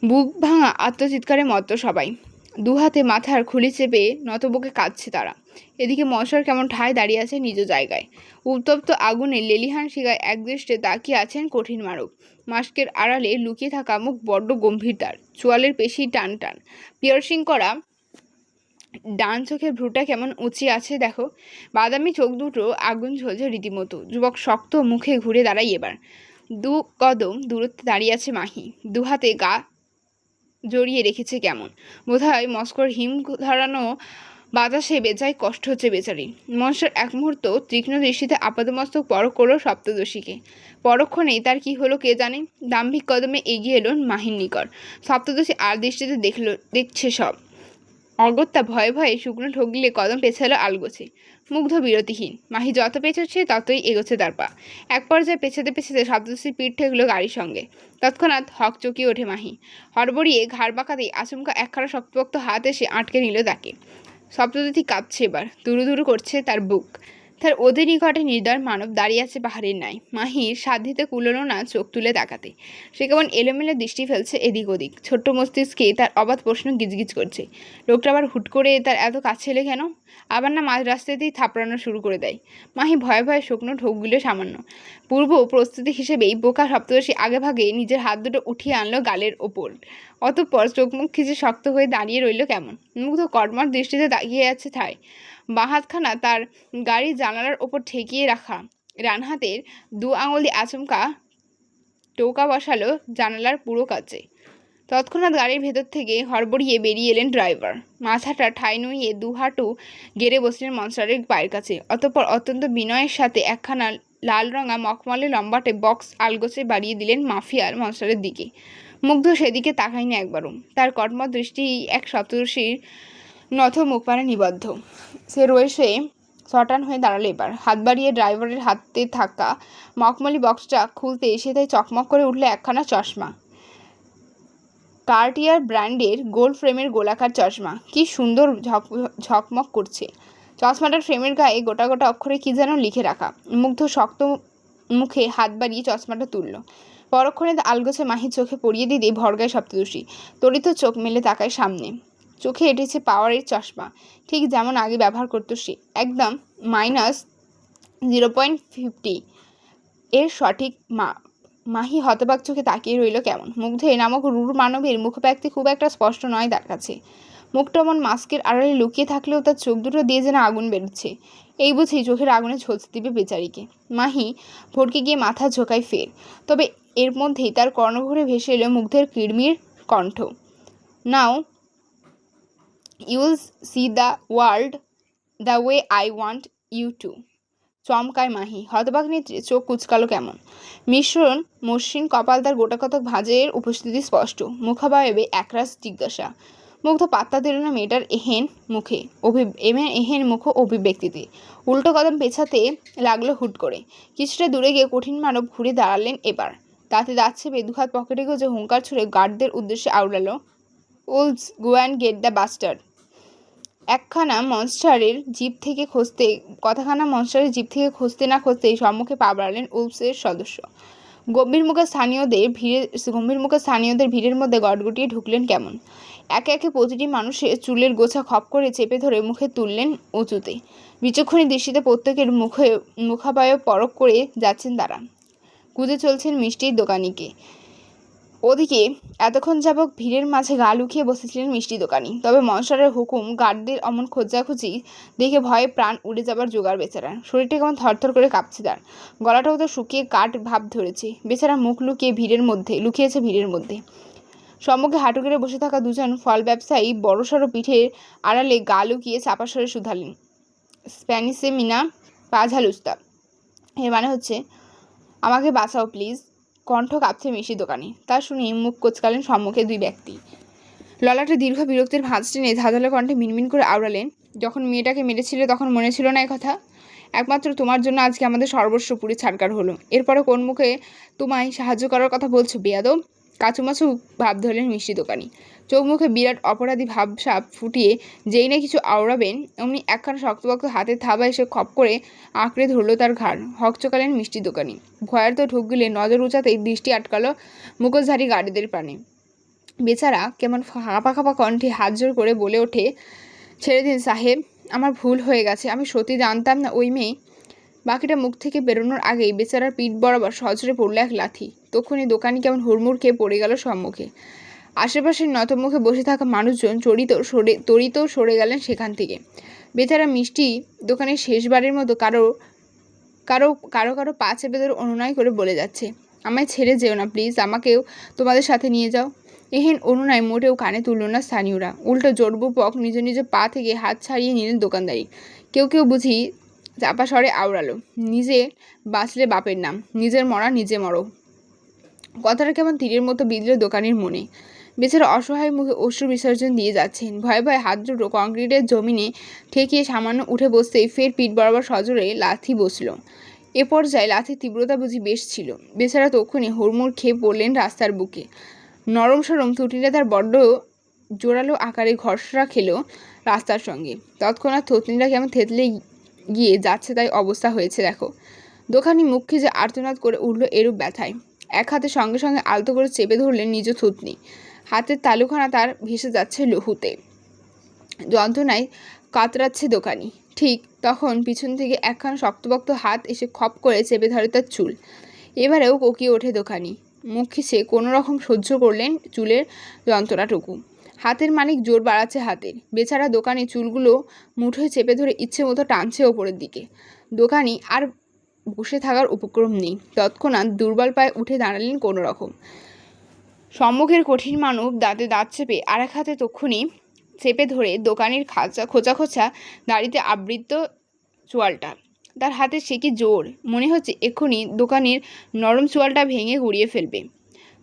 বুক ভাঙা আত্মচিৎকারে মত্ত সবাই। দুহাতে মাথার খুলি চেপে নতবুকে কাঁদছে তারা। এদিকে মশার কেমন ঠায় দাঁড়িয়ে আছে নিজ জায়গায়। উত্তপ্ত আগুনে লেলিহান শিগায় একদৃষ্টে তাকিয়ে আছেন কঠিন মারক। মাস্কের আড়ালে লুকিয়ে থাকা মুখ বড্ড গম্ভীর তার। চোয়ালের পেশি টান টান। পিয়ার্সিং করা ডান চোখের ভ্রুটা কেমন উঁচিয়ে আছে দেখো। বাদামি চোখ দুটো আগুন ঝলছে রীতিমতো। যুবক শক্ত মুখে ঘুরে দাঁড়াই এবার। 2 কদম দূরত্বে দাঁড়িয়ে আছে মাহি। দুহাতে গা জড়িয়ে রেখেছে কেমন। বোধহয় মস্কোর হিম ধরানো বাতাসে বেজায় কষ্ট হচ্ছে বেচারি। মনস্টার এক মুহূর্ত তীক্ষ্ণ দৃষ্টিতে আপাদমস্তক পরখ করল সপ্তদশীকে। পরক্ষণেই তার কি হলো কে জানে। দাম্ভিক কদমে এগিয়ে এলো মাহির নিকট। সপ্তদশী আর দৃষ্টিতে দেখছে সব। অগত্যা ভয়ে ভয়ে শুকনো ঠগলে কদম পেছালো আলগোছে। মুগ্ধ বিরতিহীন। মাহি যত পেছোচ্ছে ততই এগোচ্ছে তার পা। এক পর্যায়ে পেছাতে পেছাতে সপ্তদশীর পিঠ ঠেকলো গাড়ির সঙ্গে। তৎক্ষণাৎ হক চকিয়ে ওঠে মাহি। হড়বড়িয়ে ঘাড় বাঁকাতেই আচমকা একখানা শক্তপোক্ত হাত এসে আটকে নিল তাকে। সপ্তদশী কাঁপছে এবার। দুরু দুরু করছে তার বুক। তার ওদের নিকটে নির্দয় মানব দাঁড়িয়ে আছে পাহাড়ের ন্যায়। মাহির সাধ্যিতে কুলোলো না চোখ তুলে তাকাতে। সে কেমন এলোমেলো দৃষ্টি ফেলছে এদিক ওদিক। ছোট্ট মস্তিষ্কে তার অবাধ প্রশ্ন গিজগিজ করছে। লোকটা আবার হুট করে তার এত কাছে এলে কেন? আবার না মাঝ রাস্তাতেই থাপড়ানো শুরু করে দেয়। মাহি ভয়ে ভয়ে শুকনো ঢোকগুলো সামান্য। পূর্ব প্রস্তুতি হিসেবেই বোকা সপ্তদশী আগেভাগে নিজের হাত দুটো উঠিয়ে আনলো গালের ওপর। অতঃপর চোখ মুখ খিচে শক্ত হয়ে দাঁড়িয়ে রইল কেমন। মুগ্ধ কটমট দৃষ্টিতে তাকিয়ে আছে ঠায়। বাঁ হাতখানা তার গাড়ির জানালার ওপর ঠেকিয়ে রাখা। ডান হাতের 2 আঙুল দিয়ে আচমকা টোকা বসালো জানালার পুরো কাছে। তৎক্ষণাৎ গাড়ির ভেতর থেকে হড়বড়িয়ে বেরিয়ে এলেন ড্রাইভার। মাথাটা ঠাই নুইয়ে 2 হাঁটু গেড়ে বসলেন মনস্টারের পায়ের কাছে। অতঃপর অত্যন্ত বিনয়ের সাথে একখানা লাল রঙা মখমলে লম্বাটে বক্স আলগোছে বাড়িয়ে দিলেন মাফিয়ার মনস্টারের দিকে। মুগ্ধ সেদিকে তাকায়নি একবারও। তার কটমট দৃষ্টি এক সপ্তদশীর নথ মুখপানে নিবদ্ধ। সে রয়েছে সটান হয়ে দাঁড়ালো এবার। হাত বাড়িয়ে ড্রাইভারের হাতে থাকা মখমলি বক্সটা খুলতে এসে তাই চকমক করে উঠল একখানা চশমা। কার্টিয়ার ব্র্যান্ডের গোল্ড ফ্রেমের গোলাকার চশমা। কি সুন্দর ঝকমক করছে। চশমাটার ফ্রেমের গায়ে গোটা গোটা অক্ষরে কি যেন লিখে রাখা। মুগ্ধ শক্ত মুখে হাত বাড়িয়ে চশমাটা তুলল। পরক্ষণে আলগোছে মাহির চোখে পড়িয়ে দিতে ভরগায় সপ্তদশী। তড়িৎ চোখ মেলে তাকায় সামনে। চোখে এঁটেছে পাওয়ারের চশমা, ঠিক যেমন আগে ব্যবহার করতো সে। একদম -0.50 এর সঠিক মাহি হতবাক চোখে তাকিয়ে রইল কেমন। মুগ্ধ নামক রূঢ় মানবের মুখব্যক্তি খুব একটা স্পষ্ট নয় তার কাছে। মুখটা মন মাস্কের আড়ালে লুকিয়ে থাকলেও তার চোখ দুটো দিয়ে যেন আগুন বেরোচ্ছে। এই বুঝি চোখের আগুনে ঝলসে দিবে বেচারিকে। মাহি ভড়কে গিয়ে মাথা ঝোঁকায় ফের। তবে এর মধ্যেই তার কর্ণঘুরে ভেসে এলো মুগ্ধের কিড়মির কণ্ঠ। Now you'll see the world the way I want you to. চমকায় মাহি, হতবাক নেত্রে চোখ কুচকালো কেমন। মিশ্রণ মসৃণ কপাল, তার গোটাকতক ভাঁজের উপস্থিতি স্পষ্ট। মুখাবয়বে একরাশ জিজ্ঞাসা। মুগ্ধ পাত্তা দিল না মেয়েটার এহেন মুখ অভিব্যক্তিতে। উল্টো কদম পেছাতে লাগলো হুট করে। কিছুটা দূরে গিয়ে কঠিন মানব ঘুরে দাঁড়ালেন এবার। দাঁতে দাঁত চেপে দুহাত পকেটে গুঁজে হুঙ্কার ছুড়ে গার্ডদের উদ্দেশ্যে আওড়ালো, wolves go and get the bastard. কথাখানা মনস্টারের জিপ থেকে খসতে না খসতেই সম্মুখে পা বাড়ালেন উলফসের সদস্য। গম্ভীর মুখে স্থানীয়দের ভিড়ের মধ্যে গটগটিয়ে ঢুকলেন কেমন। একে একে প্রতিটি মানুষের চুলের গোছা খপ করে চেপে ধরে মুখে তুললেন উঁচুতে। বিচক্ষণী দৃষ্টিতে প্রত্যেকের মুখাবয়ব পরখ করে যাচ্ছেন তারা। খুঁজে চলছেন মিষ্টির দোকানিকে। ওদিকে এতক্ষণ যাবৎ ভিড়ের মাঝে গা লুকিয়ে বসেছিলেন মিষ্টি দোকানি। তবে মনসারের হুকুম, গার্ডদের অমন খোঁজাখুঁজি দেখে ভয়ে প্রাণ উড়ে যাবার জোগাড় বেচারা। শরীরটা কেমন থরথর করে কাঁপছে তার। গলাটাও তো শুকিয়ে কাঠ ভাব ধরেছে। বেচারা মুখ লুকিয়েছে ভিড়ের মধ্যে। সম্মুখে হাঁটু গেড়ে বসে থাকা দুজন ফল ব্যবসায়ী বড়সড় পিঠের আড়ালে গা লুকিয়ে চাপাস্বরে শুধালেন, স্প্যানিশে মিনা পাঝালুস্তা। এর মানে হচ্ছে, আমাকে বাঁচাও প্লিজ। কণ্ঠ কাঁপছে মিষ্টি দোকানে। তা শুনে মুখ কোচকালেন সম্মুখে দুই ব্যক্তি। ললাটে দীর্ঘ বিরক্তির ভাঁজ টেনে ধাঁধালো কণ্ঠে মিনমিন করে আওড়ালেন, যখন মেয়েটাকে মেরেছিলে তখন মনে ছিল না কথা? একমাত্র তোমার জন্য আজকে আমাদের সর্বস্ব পুড়ে ছাড়কার হলো। এরপরে কোন মুখে তোমায় সাহায্য করার কথা বলছো বেয়াদব? কাচুমাচু ভাব ধরলেন মিষ্টি দোকানি। চোখ মুখে বিরাট অপরাধী ভাবসাব ফুটিয়ে যেই না কিছু আওড়াবেন, অমনি একখানা শক্তপোক্ত হাতের থাবা এসে খপ করে আঁকড়ে ধরল তার ঘাড়। হকচকালেন মিষ্টি দোকানি। ভয়ের তো ঢুক গেলে নজর উঁচাতেই দৃষ্টি আটকালো মুখোশধারী গাড়িদের প্রাণে। বেচারা কেমন কাঁপা কাঁপা কণ্ঠে হাত জোর করে বলে ওঠে, ছেড়ে দিন সাহেব, আমার ভুল হয়ে গেছে, আমি সত্যি জানতাম না ওই মেয়ে। বাকিটা মুখ থেকে বেরোনোর আগেই বেচারার পিঠ বরাবর সজোরে পড়ল এক লাথি। তখনই দোকানি কেমন হুড়মুড় খেয়ে পড়ে গেল সম্মুখে। আশেপাশের নতমুখে বসে থাকা মানুষজন তড়িত সরে গেলেন সেখান থেকে। বেচারা মিষ্টি দোকানের শেষবারের মতো কারো কারো কারো কারো পা চেপে ধরে অনুনয় করে বলে যাচ্ছে, আমায় ছেড়ে যেও না প্লিজ, আমাকেও তোমাদের সাথে নিয়ে যাও। এহেন অনুনয় মোটেও কানে তুলল না স্থানীয়রা। উল্টো জোরপূর্বক নিজ নিজ পা থেকে হাত ছাড়িয়ে নিলেন দোকানদারি। কেউ কেউ বুঝি চাপা স্বরে আওড়ালো, নিজে বাঁচলে বাপের নাম, নিজের মরা নিজে মরো। কথাটা কেমন তীরের মতো বিঁধল দোকানির মনে। বেচারা অসহায় মুখে অশ্রু বিসর্জন দিয়ে যাচ্ছেন। ভয়ে ভয়ে হাত দুটো কংক্রিটের জমিনে ঠেকিয়ে সামান্য উঠে বসতেই ফের পিঠ বরাবর সজোরে লাথি বসল। এ পর্যায়ে লাথির তীব্রতা বুঝি বেশ ছিল। বেচারা তক্ষুনি হুড়মুড় খেয়ে পড়লেন রাস্তার বুকে। নরম সরম থুতনিটা তার বড্ড জোরালো আকারে ঘর্ষণা খেলো রাস্তার সঙ্গে। তৎক্ষণাৎ থুতনিটা কেমন থেতলে গিয়ে যাচ্ছে তাই অবস্থা হয়েছে দেখো। দোকানি মুখ খিজে আর্তনাদ করে উঠল এরূপ ব্যথায়। এক হাতে সঙ্গে সঙ্গে আলতো করে চেপে ধরলেন নিজ থুতনি। হাতের তালুখানা তার ভেসে যাচ্ছে লহুতে। যন্ত্রণায় কাতরাচ্ছে দোকানি। ঠিক তখন পিছন থেকে একখানা শক্তপোক্ত হাত এসে খপ করে চেপে ধরে তার চুল। এবারেও কোকিয়ে ওঠে দোকানি। মুখ খিচে কোনো রকম সহ্য করলেন চুলের যন্ত্রণাটুকু। হাতের মালিক জোর বাড়াচ্ছে হাতের। বেচারা দোকানি চুলগুলো মুঠোয় চেপে ধরে ইচ্ছে মতো টানছে ওপরের দিকে। দোকানি আর বসে থাকার উপক্রম নেই। তৎক্ষণাৎ দুর্বল পায়ে উঠে দাঁড়ালেন কোনো রকম। সম্মুখের কঠিন মানব দাঁতে দাঁত চেপে আর এক হাতে তক্ষুনি চেপে ধরে দোকানির খোঁচা খোঁচা দাড়িতে আবৃত চোয়ালটা। তার হাতে সে কি জোর! মনে হচ্ছে এক্ষুনি দোকানির নরম চোয়ালটা ভেঙে গুঁড়িয়ে ফেলবে।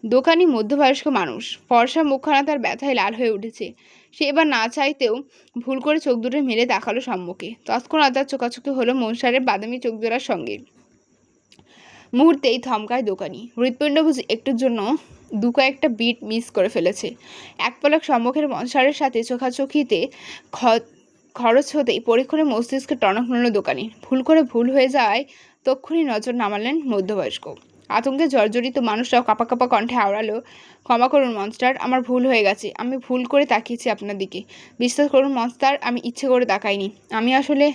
দোকানি মধ্যবয়স্ক মানুষ। ফর্সা মুখখানা তার ব্যথায় লাল হয়ে উঠেছে। সে এবার না চাইতেও ভুল করে চোখ দুটো মেলে তাকালো সম্মুখে। তৎক্ষণাৎ তার চোখাচোখি হলো মনসারের বাদামি চোখ জোড়ার সঙ্গে। মুহূর্তেই থমকায় দোকানি। হৃৎপিণ্ড বুঝি একটুর জন্য দু কয়েকটা বিট মিস করে ফেলেছে। এক পলক সম্মুখের মনসারের সাথে চোখাচোখিতে খরচ হতেই পরীক্ষণে মস্তিষ্কে টনক নড়ল দোকানির। ভুল হয়ে যাওয়ায় তক্ষুনি নজর নামালেন মধ্যবয়স্ক। আতঙ্কে জর্জরিত মানুষরাও কাঁপা কাঁপা কণ্ঠে আওড়ালো, ক্ষমা করুন মনস্টার, আমার ভুল হয়ে গেছে, আমি ভুল করে তাকিয়েছি আপনার দিকে। বিশ্বাস করুন মনস্টার, আমি ইচ্ছে করে তাকাইনি। আমি আসলে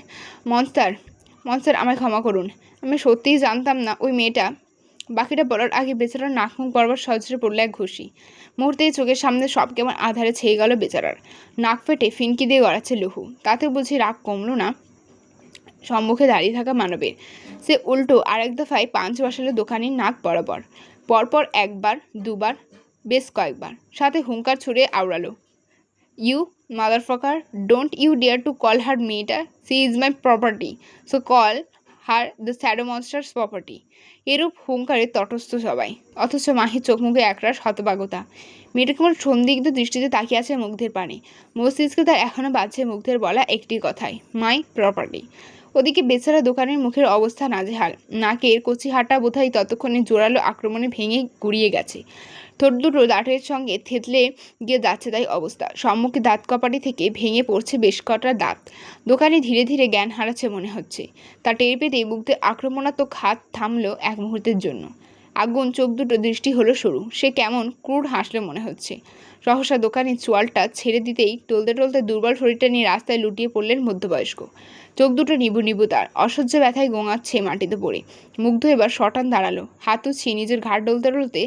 মনস্টার আমায় ক্ষমা করুন, আমি সত্যিই জানতাম না ওই মেয়েটা। বাকিটা বলার আগে বেচারার নাক মুখ বরাবর সজরে পড়ল এক ঘুষি। মুহূর্তেই চোখের সামনে সব কেমন আধারে ছেয়ে গেল বেচারার। নাক ফেটে ফিনকি দিয়ে গড়াচ্ছে লহু। তাতে বুঝি রাগ কমল না সম্মুখে দাঁড়িয়ে থাকা মানবের। সে উল্টো আরেক দফায় পাঁচ বসালো দোকানির নাক বরাবর। পরপর একবার দুবার, বেশ কয়েকবার। সাথে হুঙ্কার ছুড়ে আওড়ালো, you motherfucker, don't you dare to call her মেয়েটা, she is my property, so call her the shadow monster's property. এরূপ হুঙ্কারে তটস্থ সবাই, অথচ মাহির চোখ মুখে একরাশ হতবাগতা। মেয়েটা কেমন সন্দিগ্ধ দৃষ্টিতে তাকিয়ে আছে মুগ্ধের পানে। মস্তিষ্কে তার এখনো বাজছে মুগ্ধের বলা একটি কথাই, মাই প্রপার্টি। ওদিকে বেচারা দোকানের মুখের অবস্থা নাজেহাল। নাকের কচি হাঁটা বোধহয় ততক্ষণে জোরালো আক্রমণে ভেঙে গুড়িয়ে গেছে। ঠোঁট দুটো দাঁতের সঙ্গে থেতলে গিয়ে যাচ্ছে তাই অবস্থা। সম্মুখে দাঁত কপাটি থেকে ভেঙে পড়ছে বেশ কটা দাঁত। দোকানে ধীরে ধীরে জ্ঞান হারাচ্ছে মনে হচ্ছে। তা টের পেতেই মুগ্ধের আক্রমণাত্মক হাত থামল এক মুহূর্তের জন্য। আগুন চোখ দুটো দৃষ্টি হলো সরু। সে কেমন ক্রূর হাসলো মনে হচ্ছে। সহসা দোকানের চোয়ালটা ছেড়ে দিতেই টলতে টলতে দুর্বল শরীরটা নিয়ে রাস্তায় লুটিয়ে পড়লেন মধ্যবয়স্ক। চোখ দুটো নিবু নিবু তার, অসহ্য ব্যথায় গোঙাচ্ছে মাটিতে পড়ে। মুগ্ধ এবার শটান দাঁড়ালো, হাত উছিয়ে নিজের ঘাড় ডলতে ডলতে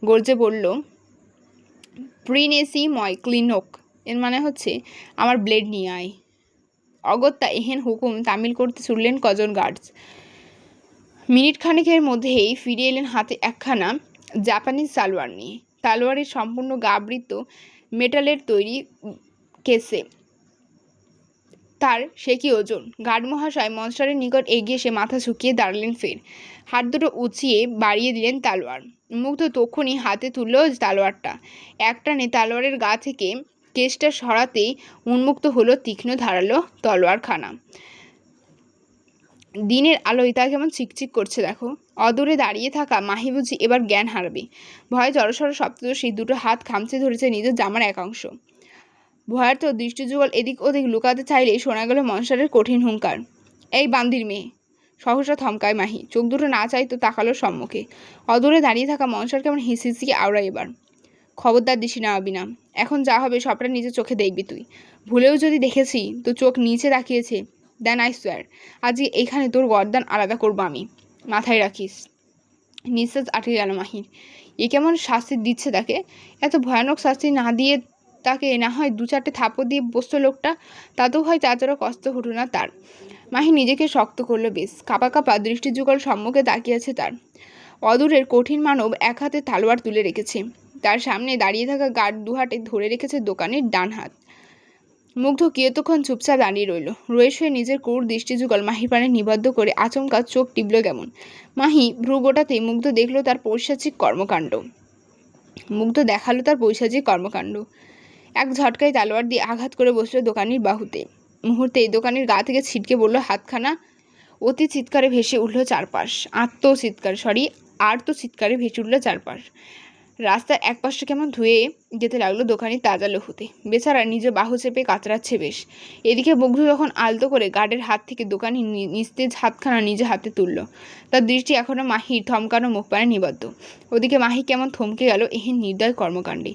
গর্জে বলল, প্রিনেসি ময় ক্লিনোক, এর মানে হচ্ছে আমার ব্লেড নিয়ে আয়। অগত্যা এহেন হুকুম তামিল করতে ছুটলেন কজন গার্ডস। মিনিট খানেকের মধ্যেই ফিরে এলেন হাতে একখানা জাপানিজ সালোয়ার নিয়ে। তালোয়ারের সম্পূর্ণ গা আবৃত মেটালের তৈরি কেসে। তার সে কি ওজন! গার্ড মহাশয় মনস্টারের নিকট এগিয়ে এসে মাথা ঝুঁকিয়ে দাঁড়ালেন ফের। হাত দুটো উঁচিয়ে বাড়িয়ে দিলেন তালোয়ার। মুগ্ধ তক্ষুনি হাতে তুলল তালোয়ারটা। একটানে তালোয়ারের গা থেকে কেসটা সরাতেই উন্মুক্ত হলো তীক্ষ্ণ ধারালো তলোয়ারখানা। দিনের আলোয় তা কেমন চিকচিক করছে দেখো। অদূরে দাঁড়িয়ে থাকা মাহি বুঝি এবার জ্ঞান হারাবে। ভয়ে জড়সড় সপ্তদর্শী দুটো হাত খামচে ধরেছে নিজের জামার একাংশ। ভয়ার্থ দৃষ্টিযুগল এদিক ওদিক লুকাতে চাইলেই শোনা গেল মনসারের কঠিন হুঙ্কার, এই বান্দির মেয়ে! সহসা থমকায় মাহি, চোখ দুটো না চাইতো তাকালো সম্মুখে। অদূরে দাঁড়িয়ে থাকা মনসার কেমন হিসিয়ে আওড়ায় এবার। খবরদার দিশি নামাবি না, এখন যা হবে সবটা নিজের চোখে দেখবি তুই। ভুলেও যদি দেখেছি তো চোখ নিচে তাকিয়েছে, দেন আই সোয়ার আজকে এইখানে তোর গর্দান আলাদা করবো আমি, মাথায় রাখিস। নিঃশ্বাস আটকে গেল মাহির। এ কেমন শাস্তি দিচ্ছে তাকে! এত ভয়ানক শাস্তি না দিয়ে তাকে না হয় দু চারটে থাপড় দিয়ে বসতো লোকটা, তাতেও হয় তাছাড়া কষ্ট হতো না তার। মাহি নিজেকে শক্ত করলো বেশ। কাঁপা কাঁপা দৃষ্টিযুগল সম্মুখে তাকিয়ে আছে তার। অদূরের কঠিন মানব এক হাতে তালোয়ার তুলে রেখেছে। তার সামনে দাঁড়িয়ে থাকা গার্ড দু হাতে ধরে রেখেছে দোকানের ডান হাত। মুগ্ধ কিয়তক্ষণ চুপচাপ দাঁড়িয়ে রইল। রয়ে শুয়ে নিজের ক্রূর দৃষ্টিযুগল মাহির পানে নিবদ্ধ করে আচমকা চোখ টিপল কেমন। মাহি ভ্রু গোটাতেই মুগ্ধ দেখল তার পৈশাচিক কর্মকাণ্ড। এক ঝটকায় তালোয়ার দিয়ে আঘাত করে বসলো দোকানির বাহুতে। মুহূর্তেই দোকানির গা থেকে ছিটকে পড়ল হাতখানা। অতি চিৎকারে ভেসে উঠল চারপাশ। আর্ত চিৎকারে ভেসে উঠল চারপাশ। রাস্তার এক পাশটা কেমন ধুয়ে যেতে লাগলো দোকানির তাজা লহুতে। বেচারা নিজে বাহু চেপে কাতরাচ্ছে বেশ। এদিকে মুগ্ধ যখন আলতো করে গার্ডের হাত থেকে দোকানি নিস্তেজ হাতখানা নিজে হাতে তুলল। তার দৃষ্টি এখনো মাহির থমকানো মুখপানে নিবদ্ধ। ওদিকে মাহি কেমন থমকে গেল এহেন নির্দয় কর্মকাণ্ডে।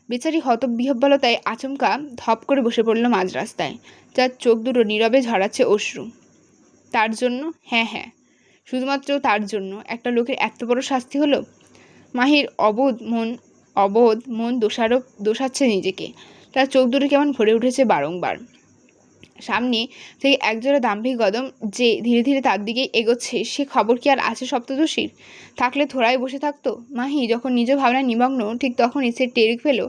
বেচারি হতবিহ্বলতায় আচমকা ধপ করে বসে পড়ল মাঝ রাস্তায়। যার চোখ দুটো নীরবে ঝরাচ্ছে অশ্রু। তার জন্য, হ্যাঁ, শুধুমাত্র তার জন্য একটা লোকের এত বড় শাস্তি হলো। মাহির অবোধ মন দোষাচ্ছে নিজেকে। তার চোখ দুটো কেমন ভরে উঠেছে বারংবার। সামনে থেকে একজোড়া দাম্ভিক কদম যে ধীরে ধীরে তার দিকে এগোচ্ছে, সে খবর কি আর আছে সপ্তদশীর? থাকলে থোড়াই বসে থাকতো। মাহি যখন নিজ ভাবনায় নিমগ্ন, ঠিক তখনই সে টের পেল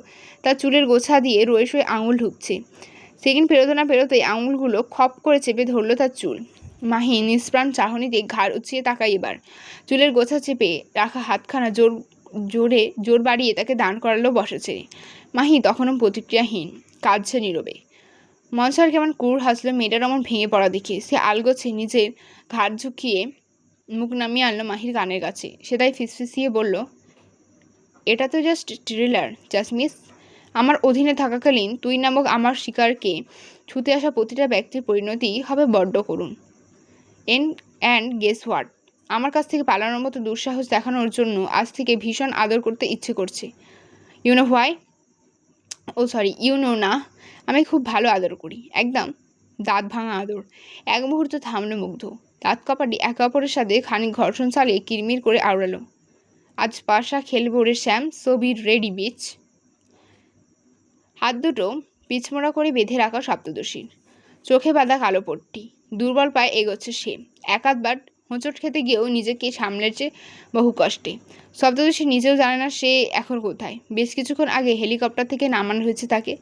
তার চুলের গোছা দিয়ে রয়ে শুয়ে আঙুল ঢুকছে। সেকেন্ড পেরোতে না পেরোতেই আঙুলগুলো খপ করে চেপে ধরল তার চুল। মাহি নিষ্প্রাণ চাহনিতে ঘাড় উঁচিয়ে তাকায় এবার। চুলের গোছা চেপে রাখা হাতখানা জোর বাড়িয়ে তাকে দাঁড় করালো বসা ছেড়ে। মাহি তখনও প্রতিক্রিয়াহীন, কাঁদছে নীরবে। মনসার কেমন ক্রূর হাসলো মেয়েটার অমন ভেঙে পড়া দেখে। সে আলগোছে নিজের ঘাড় ঝুঁকিয়ে মুখ নামিয়ে আনলো মাহির কানের কাছে। সে তাই ফিসফিসিয়ে বলল, এটা তো জাস্ট ট্রিলার জাসমিস। আমার অধীনে থাকাকালীন তুই নামক আমার শিকারকে ছুতে আসা প্রতিটা ব্যক্তির পরিণতি হবে বড্ড করুণ। অ্যান্ড গেস হোয়াট, আমার কাছ থেকে পালানোর মতো দুঃসাহস দেখানোর জন্য আজ থেকে ভীষণ আদর করতে ইচ্ছে করছে। You know why? Oh sorry, you know না, আমি খুব ভালো আদর করি, একদম দাঁত ভাঙা আদর। এক মুহূর্ত থামলো মুগ্ধ। দাঁত কপাটি একে অপরের সাথে খানিক ঘর্ষণ চালিয়ে কিরমির করে আওড়ালো। আজ পাশা খেলবো রে শ্যাম, সো বি রেডি বিচ। হাত দুটো পিছমোড়া করে বেঁধে রাখা সপ্তদশীর। চোখে বাঁধা কালো পট্টি। দুর্বল পায়ে এগোচ্ছে সে। এক আধবার হোঁচট খেতে গিয়েও নিজেকে সামলেছে বহু কষ্টে। সপ্তদশী নিজেও জানে না সে এখন কোথায়। বেশ কিছুক্ষণ আগে হেলিকপ্টার থেকে নামানো হয়েছে তাকে।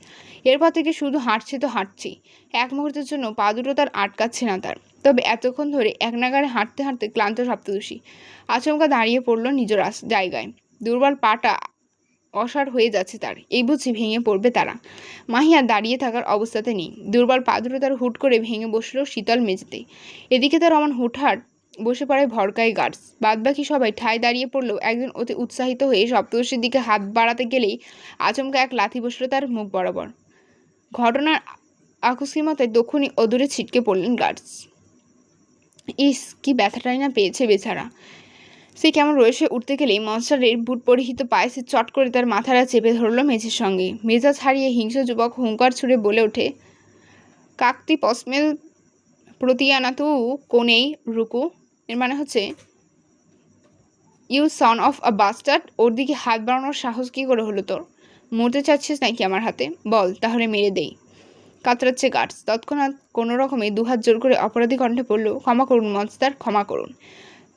এরপর থেকে শুধু হাঁটছে তো হাঁটছেই। এক মুহূর্তের জন্য পা দুটো তার আটকাচ্ছে না তার। তবে এতক্ষণ ধরে একনাগাড়ে হাঁটতে হাঁটতে ক্লান্ত সপ্তদশী আচমকা দাঁড়িয়ে পড়ল নিজ জায়গায়। দুর্বল পাটা অসাড় হয়ে যাচ্ছে তার। এই বুঝি ভেঙে পড়বে তারা। মাহি আর দাঁড়িয়ে থাকার অবস্থাতে নেই। দুর্বল পা দুটো তার হুট করে ভেঙে বসলো শীতল মেঝেতে। এদিকে তার অমন হুটহাট বসে পড়ে ভরকাই গার্ডস। বাদবাকি সবাই ঠায় দাঁড়িয়ে পড়লেও একজন অতি উৎসাহিত হয়ে সপ্তদশীর দিকে হাত বাড়াতে গেলেই আচমকা এক লাথি বসলো তার মুখ বরাবর। ঘটনার আকস্মিকতায় তক্ষুনি অদূরে ছিটকে পড়লেন গার্ডস। ইস, কি ব্যথাটাই না পেয়েছে বেচারা। সে কেমন রয়েছে উঠতে গেলেই মনস্টারের বুট পরিহিত পায়ে সে চট করে তার মাথাটা চেপে ধরল মেঝের সঙ্গে। মেজাজ হারিয়ে হিংস্র যুবক হুঙ্কার ছুড়ে বলে ওঠে, কাকতি পসমেল প্রতিয়ানা তু কোনেই রুকু। এর মানে হচ্ছে, you son of a bastard, ওর দিকে হাত বাড়ানোর সাহস কী করে হলো তোর? মরতে চাচ্ছিস নাকি আমার হাতে? বল তাহলে মেরে দেই। কাতরাচ্ছে গার্ডস। তৎক্ষণাৎ কোনো রকমে দুহাত জোর করে অপরাধী কণ্ঠে পড়ল, ক্ষমা করুন মনস্টার, ক্ষমা করুন।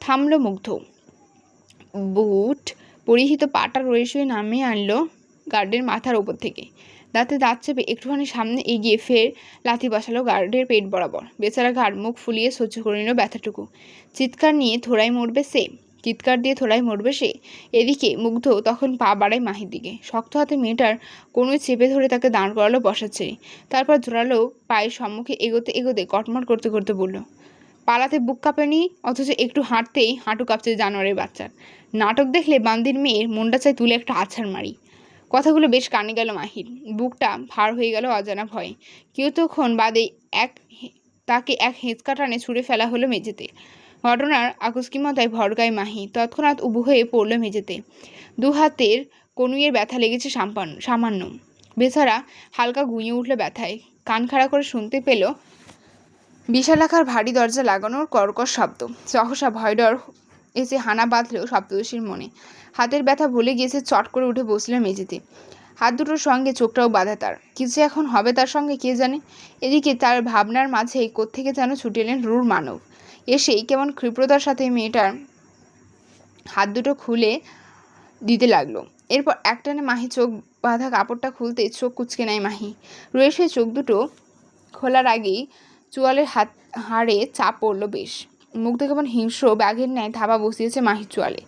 থামল মুগ্ধ। বুট পরিহিত পাটা রয়েছে নামিয়ে আনলো গার্ডের মাথার ওপর থেকে। দাঁতে দাঁত চেপে একটুখানি সামনে এগিয়ে ফের লাথি বসালো গার্ডের পেট বরাবর। বেচারা গার্ড মুখ ফুলিয়ে সহ্য করে নিল ব্যথাটুকু। চিৎকার দিয়ে থোড়াই মরবে সে। এদিকে মুগ্ধ তখন পা বাড়ায় মাহির দিকে। শক্ত হাতে মেয়েটার কোনোই চেপে ধরে তাকে দাঁড় করালো বসার ছেড়ে। তারপর জোরালো পায়ের সম্মুখে এগোতে এগোতে কটমট করতে করতে বলল, পালাতে বুক কাঁপেনি, অথচ একটু হাঁটতেই হাঁটু কাঁপছে জানোয়ারের বাচ্চার। নাটক দেখলে বান্দির মেয়ের মনটা চাই তুলে একটা আছাড় মারি। কথাগুলো বেশ কানে গেল মাহির। বুকটা ভার হয়ে গেল অজানা ভয়ে। কিছুক্ষণ বাদে তাকে এক হেঁচকা টানে ছুঁড়ে ফেলা হলো মেঝেতে। ঘটনার আকস্মিকতায় ভড়কায় মাহি। তৎক্ষণাৎ উবু হয়ে পড়ল মেঝেতে। দু হাতের কনুইয়ের ব্যথা লেগেছে সামান্য। বেচারা হালকা গুঁয়ে উঠল ব্যথায়। কান খাড়া করে শুনতে পেল বিশালাকার ভারী দরজা লাগানোর কর্কশ শব্দ। সহসা ভয়ডর এসে হানা বাঁধলেও সপ্তদশীর মনে। হাতের ব্যথা ভুলে গিয়েছে, চট করে উঠে বসল মেঝেতে। হাত দুটোর সঙ্গে চোখটাও বাঁধা তার। কিছু এখন হবে তার সঙ্গে কে জানে। এদিকে তার ভাবনার মাঝেই কোত্থেকে যেন ছুটে এলেন রূঢ় মানব। এসেই কেমন ক্ষিপ্রতার সাথে মেয়েটার হাত দুটো খুলে দিতে লাগলো। এরপর একটানে মাহি চোখ বাঁধা কাপড়টা খুলতে চোখ কুঁচকে নেয় মাহি। রয়েছে চোখ দুটো খোলার আগেই চোয়ালের হাড়ে চাপ পড়ল বেশ। মুগ্ধ কেমন হিংস্র ব্যাঘের ন্যায় থাবা বসিয়েছে মাহির চোয়ালে।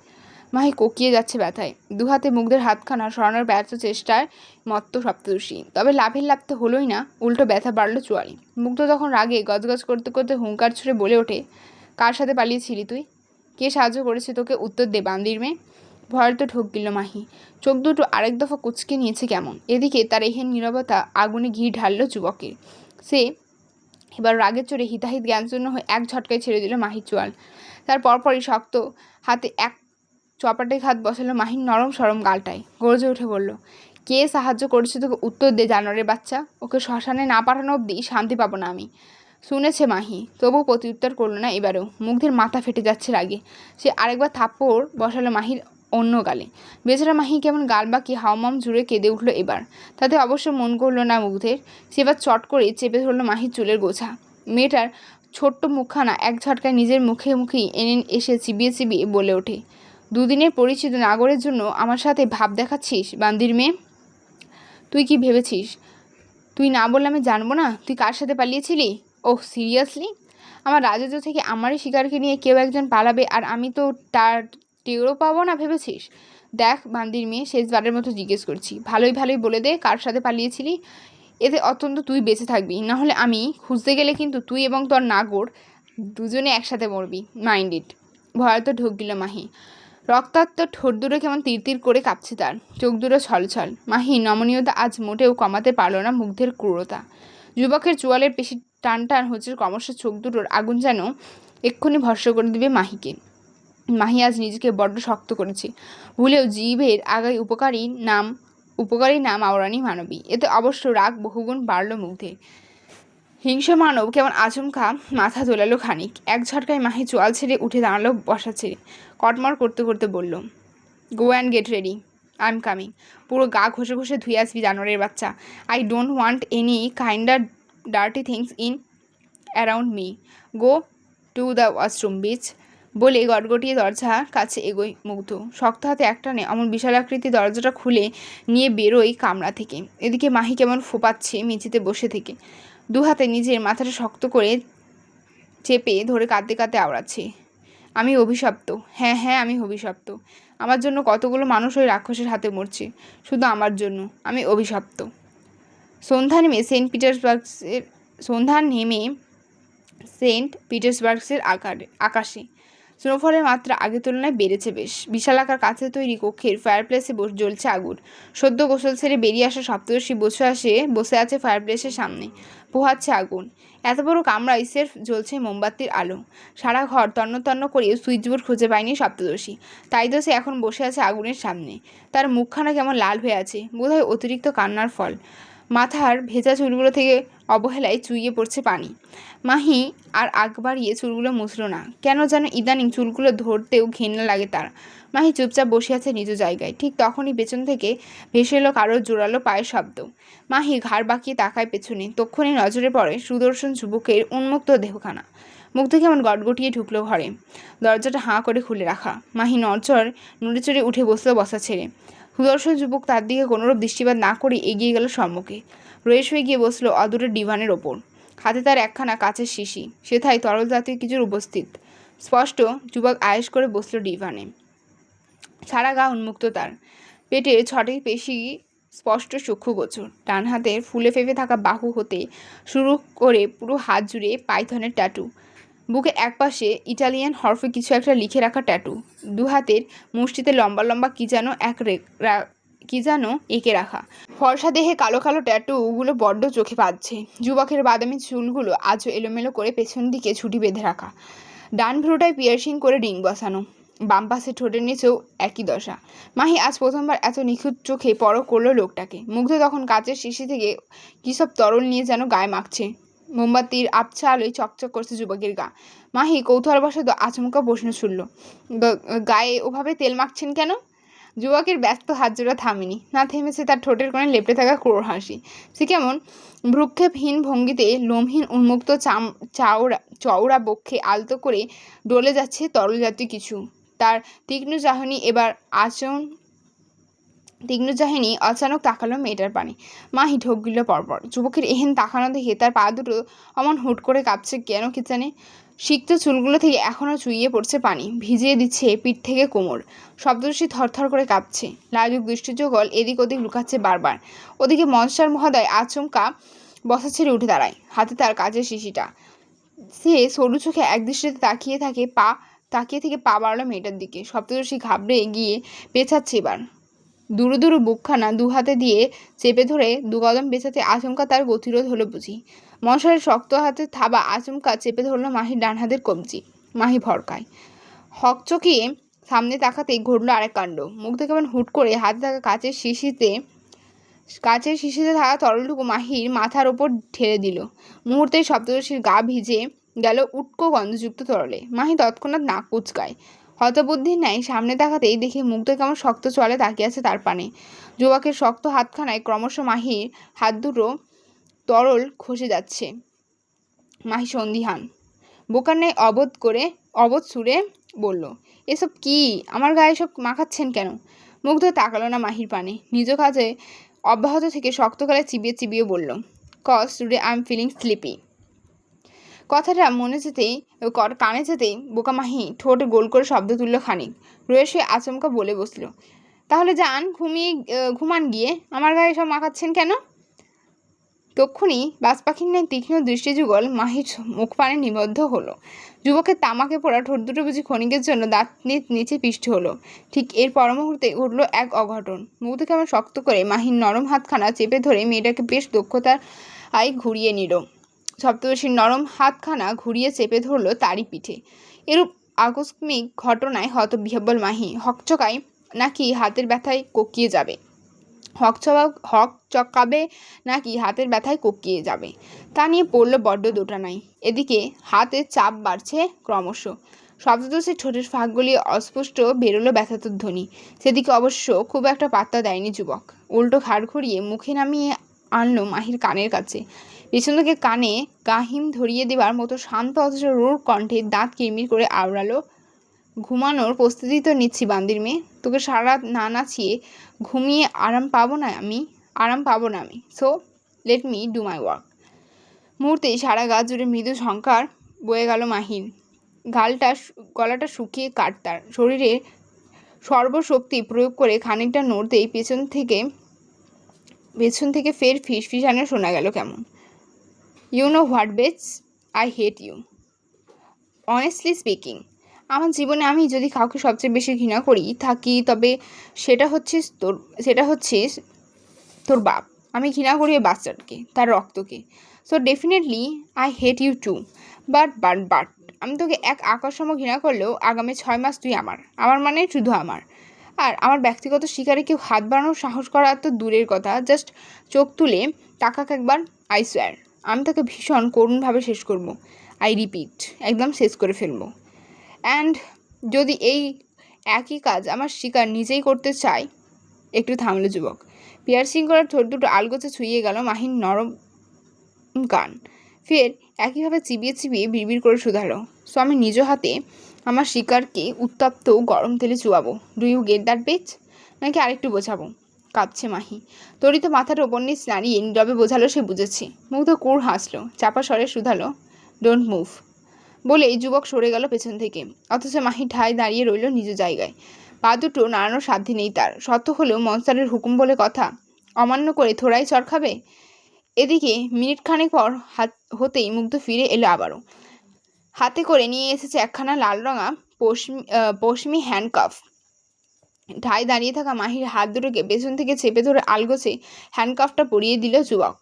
মাহি কোকিয়ে যাচ্ছে ব্যথায়। দুহাতে মুগ্ধের হাতখানা সরানোর ব্যর্থ চেষ্টায় মত্ত সপ্তদশী। তবে লাভের লাভ তো হলোই না, উল্টো ব্যথা বাড়ল চোয়ালে। মুগ্ধ তখন রাগে গজগজ করতে করতে হুঙ্কার ছুড়ে বলে ওঠে, কার সাথে পালিয়েছিলি তুই? কে সাহায্য করেছে তোকে? উত্তর দে বান্দির মেয়ে। ভয় তো ঢোক গেল মাহি। চোখ দুটো আরেক দফা কুচকে নিয়েছে কেমন। এদিকে তার এহেন নীরবতা আগুনে ঘি ঢালল যুবকের। সে এবার রাগের চড়ে হিতাহিত জ্ঞানশূন্য হয়ে এক ঝটকায় ছেড়ে দিল মাহির চোয়াল। তার পরপরই শক্ত হাতে এক চপাটে হাত বসালো মাহির নরম সরম গালটায়। গর্জে উঠে বলল, কে সাহায্য করেছে তোকে? উত্তর দে জানোয়ারের বাচ্চা। ওকে শ্মশানে না পাঠানো অবধি শান্তি পাবো না আমি। শুনেছে মাহি, তবু প্রত্যুত্তর করলো না এবারেও। মুগ্ধের মাথা ফেটে যাচ্ছে রাগে। সে আরেকবার থাপ্পড় বসালো মাহির অন্য গালে। বেচারা মাহি কেমন গাল বাকি হাওমাম জুড়ে কেঁদে উঠল এবার। তাতে অবশ্য মন করল না মুগ্ধের। সে এবার চট করে চেপে ধরল মাহির চুলের গোছা। মেয়েটার ছোট্ট মুখখানা এক ঝটকায় নিজের মুখেই এসে চিবিয়ে চিবিয়ে বলে ওঠে, দুদিনের পরিচিত নাগরের জন্য আমার সাথে ভাব দেখাচ্ছিস বান্দির মেয়ে? তুই কি ভেবেছিস তুই না বললে আমি জানবো না তুই কার সাথে পালিয়েছিলি? ওহ সিরিয়াসলি? আমার রাজত্ব থেকে আমারই শিকারকে নিয়ে কেউ একজন পালাবে আর আমি তো তার টেরও পাবো না ভেবেছিস? দেখ বান্দির মেয়ে, শেষবারের মতো জিজ্ঞেস করছি, ভালোই বলে দে কার সাথে পালিয়েছিলি। এতে অত্যন্ত তুই বেঁচে থাকবি, না হলে আমি খুঁজতে গেলে কিন্তু তুই এবং তোর নাগর দুজনে একসাথে মরবি। Mind it. ভয় তো ঢোক গেল মাহি। রক্তাক্ত ঠোঁট দুটো কেমন তিরতির করে কাঁপছে তার। চোখ দুটো ছলছল। মাহি নমনীয়তা আজ মোটেও কমাতে পারল না মুগ্ধের ক্রূরতা। যুবকের চোয়ালের পেশি টান টান হচ্ছে ক্রমশ। চোখ দুটোর আগুন যেন এক্ষুনি ভস্ম করে দিবে মাহিকে। মাহি আজ নিজেকে বড্ড শক্ত করেছে। ভুলেও জিভের আগায় উপকারী নাম আওড়ানি মানবী। এতে অবশ্য রাগ বহুগুণ বাড়ল মুগ্ধের। হিংস্র মানব কেমন আচমকা মাথা দোলালো খানিক। এক ঝটকায় মাহি চোয়াল ছেড়ে উঠে দাঁড়ালো বসা ছেড়ে। কটমট করতে করতে বলল, গো and get ready, I am coming. পুরো গা ঘষে ঘষে ধুয়ে আসবি জানোয়ারের বাচ্চা। I don't want any kinder dirty things in around me. Go to the washroom beach. বলে গটগটিয়ে দরজার কাছে এগোয় মুগ্ধ। শক্ত হাতে একটানে অমন বিশাল আকৃতি দরজাটা খুলে নিয়ে বেরোয় কামরা থেকে। এদিকে মাহি কেমন ফোপাচ্ছে মেঝেতে বসে থেকে, দু হাতে নিজের মাথাটা শক্ত করে চেপে ধরে কাঁদতে কাঁদতে আওড়াচ্ছে, আমি অভিশপ্ত, হ্যাঁ হ্যাঁ আমি অভিশপ্ত। আমার জন্য কতগুলো মানুষ ওই রাক্ষসের হাতে মরছে, শুধু আমার জন্য আমি অভিশপ্ত। সন্ধ্যা নেমে সেন্ট পিটার্সবার্গের আকাশে স্নোফলের মাত্রা আগের তুলনায় বেড়েছে বেশ। বিশালাকার কাঁচের তৈরি কক্ষের ফায়ারপ্লেসে জ্বলছে আগুন। সদ্য গোসল সেরে বেরিয়ে আসা সপ্তর্ষি বসে আছে ফায়ারপ্লেসের সামনে, পোহাচ্ছে আগুন। এত বড় কামরায় সেরফ জ্বলছে মোমবাতির আলো। সারা ঘর তন্ন তন্ন করিয়ে সুইচবোর্ড খুঁজে পায়নি সপ্তদর্শী, তাই তো সে এখন বসে আছে আগুনের সামনে। তার মুখখানা কেমন লাল হয়ে আছে, বোধহয় অতিরিক্ত কান্নার ফল। মাথার ভেজা চুলগুলো থেকে অবহেলায় চুইয়ে পড়ছে পানি। মাহি আর আগ বাড়িয়ে চুলগুলো মুছল না, কেন যেন ইদানিং চুলগুলো ধরতেও ঘেন্না লাগে তার। মাহি চুপচাপ বসে আছে নিজ জায়গায়। ঠিক তখনই পেছন থেকে ভেসে এলো কারোর জোরালো পায়ের শব্দ। মাহি ঘাড় বাঁকিয়ে তাকায় পেছনে, তক্ষুনি নজরে পড়ে সুদর্শন যুবকের উন্মুক্ত দেহখানা। মুগ্ধ কেমন গটগটিয়ে ঢুকলো ঘরে, দরজাটা হাঁ করে খুলে রাখা। মাহি নড়ে চড়ে উঠে বসলো বসা ছেড়ে। সুদর্শন যুবক তার দিকে কোনোরূপ দৃষ্টিপাত না করে এগিয়ে গেল সম্মুখে, রয়ে শুয়ে গিয়ে বসলো অদূরের ডিভানের ওপর। হাতে তার একখানা কাচের শিশি, সেথায় তরল জাতীয় কিছুর উপস্থিত। স্পষ্ট যুবক আয়েশ করে বসলো ডিভানে, সারা গা উন্মুক্ত তার। পেটে 6টি পেশি স্পষ্ট চক্ষুগোচর। ডান হাতের ফুলে ফেঁপে থাকা বাহু হতে শুরু করে পুরো হাত জুড়ে পাইথনের ট্যাটু। বুকে একপাশে ইটালিয়ান হরফে কিছু একটা লিখে রাখা ট্যাটু। দু হাতের মুষ্টিতে লম্বা লম্বা কি যেন এঁকে রাখা। ফর্সা দেহে কালো কালো ট্যাটুগুলো বড্ড চোখে বাজছে। যুবকের বাদামি চুলগুলো আজও এলোমেলো করে পেছন দিকে ছুটি বেঁধে রাখা। ডান ভ্রুটায় পিয়ার্সিং করে রিং বসানো। বাম পাশে ঠোঁটের নিচেও একই দশা। মাহি আজ প্রথমবার এত নিখুঁত চোখে পরখ করলো লোকটাকে। মুগ্ধ তখন কাচের শিশি থেকে কী সব তরল নিয়ে যেন গায়ে মাখছে। মোমবাতির আবছা আলোয় চকচক করছে যুবকের গা। মাহি কৌতূহলবশত আচমকা প্রশ্ন ছুড়ল, গায়ে ওভাবে তেল মাখছেন কেন? যুবকের ব্যস্ত হাত জোড়া থামেনি, না থেমেছে তার ঠোঁটের কোণে লেপটে থাকা ক্রোড় হাসি। সে কেমন ভ্রুক্ষেপহীন ভঙ্গিতে লোমহীন উন্মুক্ত চওড়া বক্ষে আলতো করে ডলে যাচ্ছে তরল জাতীয় কিছু। তার তীক্ষ্ণ চাহনি অচানক তাকালো মেয়েটার পানে। মাহি ঢোক গিলল পরপর। যুবকের এহেন তাকানো দেখে তার পা দুটো অমন হুট করে কাঁপছে কেন কি জানে। সিক্ত চুলগুলো থেকে এখনও চুইয়ে পড়ছে পানি, ভিজিয়ে দিচ্ছে পিঠ থেকে কোমর। সপ্তর্ষি থরথর করে কাঁপছে, লাজুক দৃষ্টিযুগল এদিক ওদিক লুকাচ্ছে বারবার। ওদিকে মনসার মহোদয় আচমকা বসা ছেড়ে উঠে দাঁড়ায়, হাতে তার কাচের শিশিটা। সে সরু চোখে একদৃষ্টিতে তাকিয়ে থেকে পা বাড়ালো মেয়েটার দিকে। সপ্তদর্শী ঘাবড়ে গিয়ে পেছাচ্ছে এবার। দুরু দুরু বুকখানা দু হাতে দিয়ে চেপে ধরে দু কদম পেছাতে আচমকা তার গতিরোধ হলো বুঝি। মশারের শক্ত হাতে থাবা আচমকা চেপে ধরলো মাহির ডান হাতের কবজি। মাহি ভরকায়, হকচকিয়ে সামনে তাকাতেই ঘটলো আরেক কাণ্ড। মুগ্ধ কেমন হুট করে হাতে থাকা কাচের শিশিতে থাকা তরলটুকু মাহির মাথার ওপর ঢেলে দিল। মুহূর্তেই সপ্তদর্শীর গা ভিজে গেল উটকো গন্ধযুক্ত তরলে। মাহি তৎক্ষণাৎ নাক কুচকায়। হতবুদ্ধির ন্যায় সামনে তাকাতেই দেখে মুগ্ধ কেমন শক্ত চলে তাকিয়ে আছে তার পানে। যুবকের শক্ত হাতখানায় ক্রমশ মাহির হাত দুটো তরল খসে যাচ্ছে। মাহি সন্দিহান, বোকার ন্যায় অবোধ সুরে বলল, এসব কি? আমার গায়ে সব মাখাচ্ছেন কেন? মুগ্ধ তাকালো না মাহির পানে, নিজ কাজে অব্যাহত থেকে শক্ত গলায় চিবিয়ে চিবিয়ে বলল, cause today I am feeling sleepy. কথাটা কানে যেতেই বোকা মাহি ঠোঁট গোল করে শব্দ তুলল খানিক, রয়ে সে আচমকা বলে বসল, তাহলে যান ঘুমান গিয়ে, আমার গায়ে সব মাখাচ্ছেন কেন? তক্ষুনি বাজ পাখির ন্যায় তীক্ষ্ণ দৃষ্টিযুগল মাহির মুখপানে নিবদ্ধ হলো। যুবকের তামাকে পোড়া ঠোঁট দুটো বুঝি ক্ষণিকের জন্য দাঁত নিচে পিষ্ট হলো। ঠিক এর পর মুহূর্তে ঘটল এক অঘটন। মুগ্ধ কেমন শক্ত করে মাহির নরম হাতখানা চেপে ধরে মেয়েটাকে বেশ দক্ষতার ঘুরিয়ে নিল। সপ্তদর্শীর নরম হাতখানা ঘুরিয়ে চেপে ধরলো তারই পিঠে। এরূপ আকস্মিক ঘটনায় হতবিহ্বল মাহি। হকচকায় নাকি হাতের ব্যথায় কোকিয়ে যাবে, তা নিয়ে পড়ল বড্ড দোটানাই। এদিকে হাতের চাপ বাড়ছে ক্রমশ। শব্দদোষে ঠোঁটের ফাঁক গলিয়ে অস্পষ্ট বেরোলো ব্যথাতুর ধ্বনি। সেদিকে অবশ্য খুব একটা পাত্তা দেয়নি যুবক। উল্টো ঘাড় ঘুরিয়ে মুখে নামিয়ে আনলো মাহির কানের কাছে। পেছন থেকে কানে গা হিম ধরিয়ে দেবার মতো শান্ত অথচ রূঢ় কণ্ঠে দাঁত কিরমির করে আওড়ালো, ঘুমানোর প্রস্তুতি তো নিচ্ছি বান্দির মেয়ে। তোকে সারা রাত না নাচিয়ে ঘুমিয়ে আরাম পাবো না আমি। So let me do my work. মুহূর্তেই সারা গা জুড়ে মৃদু ঝংকার বয়ে গেল মাহির। গলাটা শুকিয়ে কাট তার। শরীরে সর্বশক্তি প্রয়োগ করে খানিকটা নড়তেই পেছন থেকে ফের ফিসফিসানো শোনা গেল কেমন। You know what bets, I hate you. Honestly speaking, আমার জীবনে আমি যদি কাউকে সবচেয়ে বেশি ঘৃণা করি থাকি, তবে সেটা হচ্ছে তোর বাপ। আমি ঘৃণা করি ওই বাচ্চাটাকে, তার রক্তকে। So definitely I hate you too. But আমি তোকে এক আকাশসম ঘৃণা করলেও আগামী 6 মাস তুই আমার মানে শুধু আমার। আর আমার ব্যক্তিগত শিকারে কেউ হাত বাড়ানোর সাহস করা তো দূরের কথা, জাস্ট চোখ তুলে তাকাক একবার। আই সোয়ার আমি তাকে ভীষণ করুণভাবে শেষ করব। আই রিপিট, একদম শেষ করে ফেলবো। অ্যান্ড যদি এই একই কাজ আমার শিকার নিজেই করতে চায়। একটু থামলো যুবক। পিয়ার্সিং করার ঠোঁট দুটো আলগোছে ছুঁয়ে গেল মাহির নরম কান। ফের একইভাবে চিবিয়ে বিড়বিড় করে শুধালো, সো আমি নিজ হাতে আমার শিকারকে উত্তপ্ত গরম তেলে চুয়াবো। Do you get that bitch? নাকি আরেকটু বোঝাবো? কাঁপছে মাহি। তরিত মাথার ওপর নিচ নাড়িয়ে নীরবে বোঝালো সে বুঝেছে। মুগ্ধ কুড় হাসলো, চাপা স্বরে শুধালো, ডোন্ট মুভ। বলেই যুবক সরে গেল পেছন থেকে। অথচ মাহি ঠায় দাঁড়িয়ে রইল নিজ জায়গায়। পা দুটো নাড়ানোর সাধ্য নেই তার। সত্য হলেও মনস্টারের হুকুম বলে কথা, অমান্য করে থোড়াই চর খাবে। এদিকে মিনিট খানেক পর হতেই মুগ্ধ ফিরে এলো আবারও। হাতে করে নিয়ে এসেছে একখানা লাল রঙা পশমি হ্যান্ডকাফ। ঠায় দাঁড়িয়ে থাকা মাহির হাত দুটোকে পেছন থেকে চেপে ধরে আলগোছে হ্যান্ডকাফটা পরিয়ে দিল যুবক।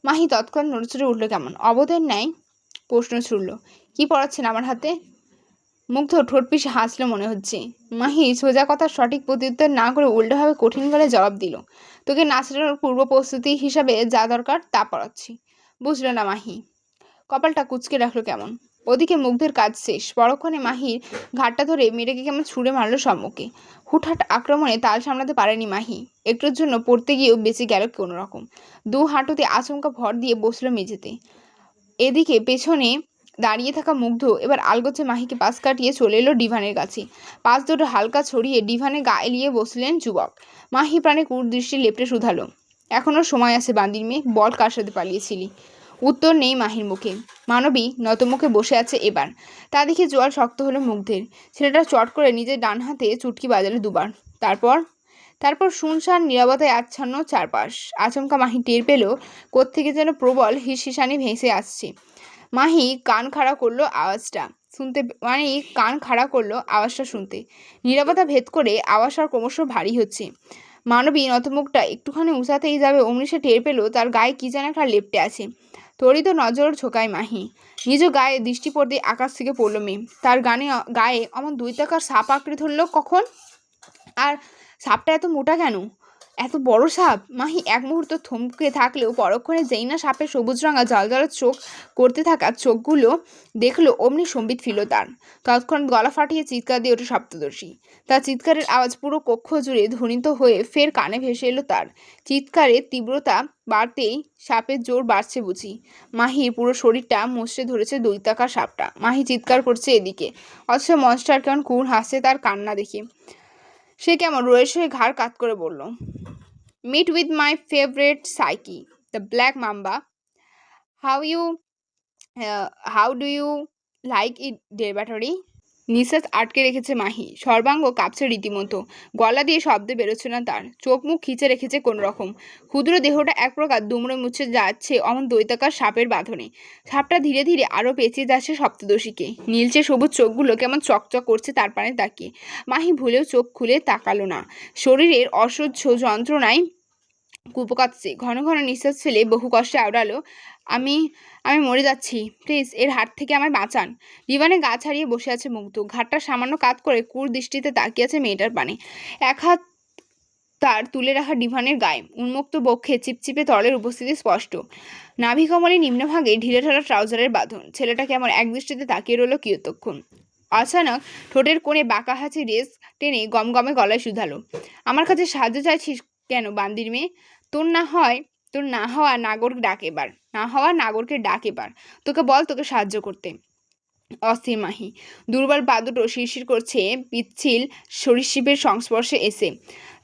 মাহি তৎক্ষণাৎ নড়েচড়ে উঠল কেমন। অবধের ন্যায় প্রশ্ন ছুড়ল, কি পড়াচ্ছেন আমার হাতে? মুগ্ধ ঠোঁট পিষে হাসলো মনে হচ্ছে। মাহি সোজা কথার সঠিক প্রত্যুত্তর না করে উল্টোভাবে কঠিন গলায় জবাব দিল, তোকে নাচড়ানোর পূর্ব প্রস্তুতি হিসাবে যা দরকার তা পড়াচ্ছি। বুঝল না মাহি। কপালটা কুঁচকে রাখলো কেমন। ওদিকে মুগ্ধের কাজ শেষ। পরক্ষণে মাহির ঘাটটা ধরে মেয়েটাকে কেমন ছুঁড়ে মারলো সম্মুখে। হুটহাট আক্রমণে তাল সামলাতে পারেনি মাহি। একটুর জন্য পড়তে গিয়েও বেঁচে গেল কোনো রকম। দু হাঁটুতে আচমকা ভর দিয়ে বসলো মেঝেতে। এদিকে পেছনে দাঁড়িয়ে থাকা মুগ্ধ এবার আলগোছে মাহিকে পাশ কাটিয়ে চলে এলো ডিভানের কাছে। পাশ দুটো হালকা ছড়িয়ে ডিভানে গা এলিয়ে বসলেন যুবক। মাহি প্রাণে দৃষ্টি লেপটে শুধালো, এখনো সময় আছে বান্দির মেয়ে, বল কার সাথে পালিয়েছিলি? উত্তর নেই মাহির মুখে। মানবী নতমুখে বসে আছে এবার। তা দেখে জোয়াল শক্ত হলো মুগ্ধের। ছেলেটা চট করে নিজের ডান হাতে চুটকি বাজালো দুবার। তারপর শুনশান নীরবতায় আচ্ছন্ন চারপাশ। আচমকা মাহি টের পেল কোত্থেকে যেন প্রবল হিসহিসানি ভেসে আসছে। মাহি কান খাড়া করলো আওয়াজটা শুনতে। নীরবতা ভেদ করে আওয়াজ আর ক্রমশ ভারী হচ্ছে। মানবী নতমুখটা একটুখানি উঁচাতেই যাবে অমনি সে টের পেল তার গায়ে কি যেন একটা লেপ্টে আছে। তরিত নজর ঝোঁকায় মাহি। নিজ গায়ে দৃষ্টি পড়তে আকাশ থেকে পড়ল মেয়ে। তার গায়ে অমন 2 টাকার সাপ আঁকড়ে ধরলো কখন? আর সাপটা এত মোটা কেন? এত বড় সাপ? মাহি এক মুহূর্ত থমকে থাকলেও পরক্ষণে যেই না সাপের সবুজ রঙা জ্বলজ্বলে চোখ করতে থাকা চোখগুলো দেখলো অমনি সম্বিত ফিরল তার। তৎক্ষণাৎ গলা ফাটিয়ে চিৎকার দিয়ে ওঠে সপ্তদর্শী। তার চিৎকারের আওয়াজ পুরো কক্ষ জুড়ে ধ্বনিত হয়ে ফের কানে ভেসে এলো তার। চিৎকারের তীব্রতা বাড়তেই সাপের জোর বাড়ছে বুঝি। মাহির পুরো শরীরটা মুচড়ে ধরেছে 2 টাকার সাপটা। মাহি চিৎকার করছে এদিকে, অথচ মনস্টার কেমন কুল হাসছে তার কান্না দেখে। সে কেমন রয়েস হয়ে ঘাড় কাত করে বলল, meet with my favourite psyche, the black mamba. How do you like it day battery? নিঃশ্বাস আটকে রেখেছে মাহি। সর্বাঙ্গ কাঁপছে রীতিমতো। গলা দিয়ে শব্দ বেরোচ্ছে না তার। চোখ মুখ খিচে রেখেছে কোন রকম। ক্ষুদ্র দেহটা এক প্রকার দুমড়ে মুছে যাচ্ছে অমন দৈত্যাকার সাপের বাঁধনে। সাপটা ধীরে ধীরে আরও পেঁচিয়ে যাচ্ছে সপ্তদশীকে। নীলচে সবুজ চোখগুলো কেমন চকচক করছে তার পানে তাকিয়ে। মাহি ভুলেও চোখ খুলে তাকালো না। শরীরের অসহ্য যন্ত্রণায় কুপকাচ্ছে। ঘন ঘন নিঃশ্বাস ফেলে বহু কষ্টে আওড়ালো, আমি আমি মরে যাচ্ছি, প্লিজ এর হাত থেকে আমায় বাঁচান। ডিভানে গা ছাড়িয়ে বসে আছে মুগ্ধ। ঘাটটা সামান্য কাত করে কুর দৃষ্টিতে তাকিয়ে আছে মেয়েটার পানে। এক হাত তার তুলে রাখা ডিভানের গায়ে। উন্মুক্ত বক্ষে চিপচিপে তরলের উপস্থিতি স্পষ্ট। নাভিকমলের নিম্নভাগে ঢিলেঢালা ট্রাউজারের বাঁধন। ছেলেটা কেমন একদৃষ্টিতে তাকিয়ে রইল কিয়তক্ষণ। অচানক ঠোঁটের কোণে বাঁকা হাঁচি রেস টেনে গমগমে গলায় শুধালো, আমার কাছে সাহায্য চাইছিস কেন বান্দির মেয়ে? তোর না হওয়া নাগরকে ডাক এবার। তোকে বল তোকে সাহায্য করতে। অস্থির মাহি। দুর্বল পা দুটো শিরশির করছে পিচ্ছিল সরীসৃপের সংস্পর্শে এসে।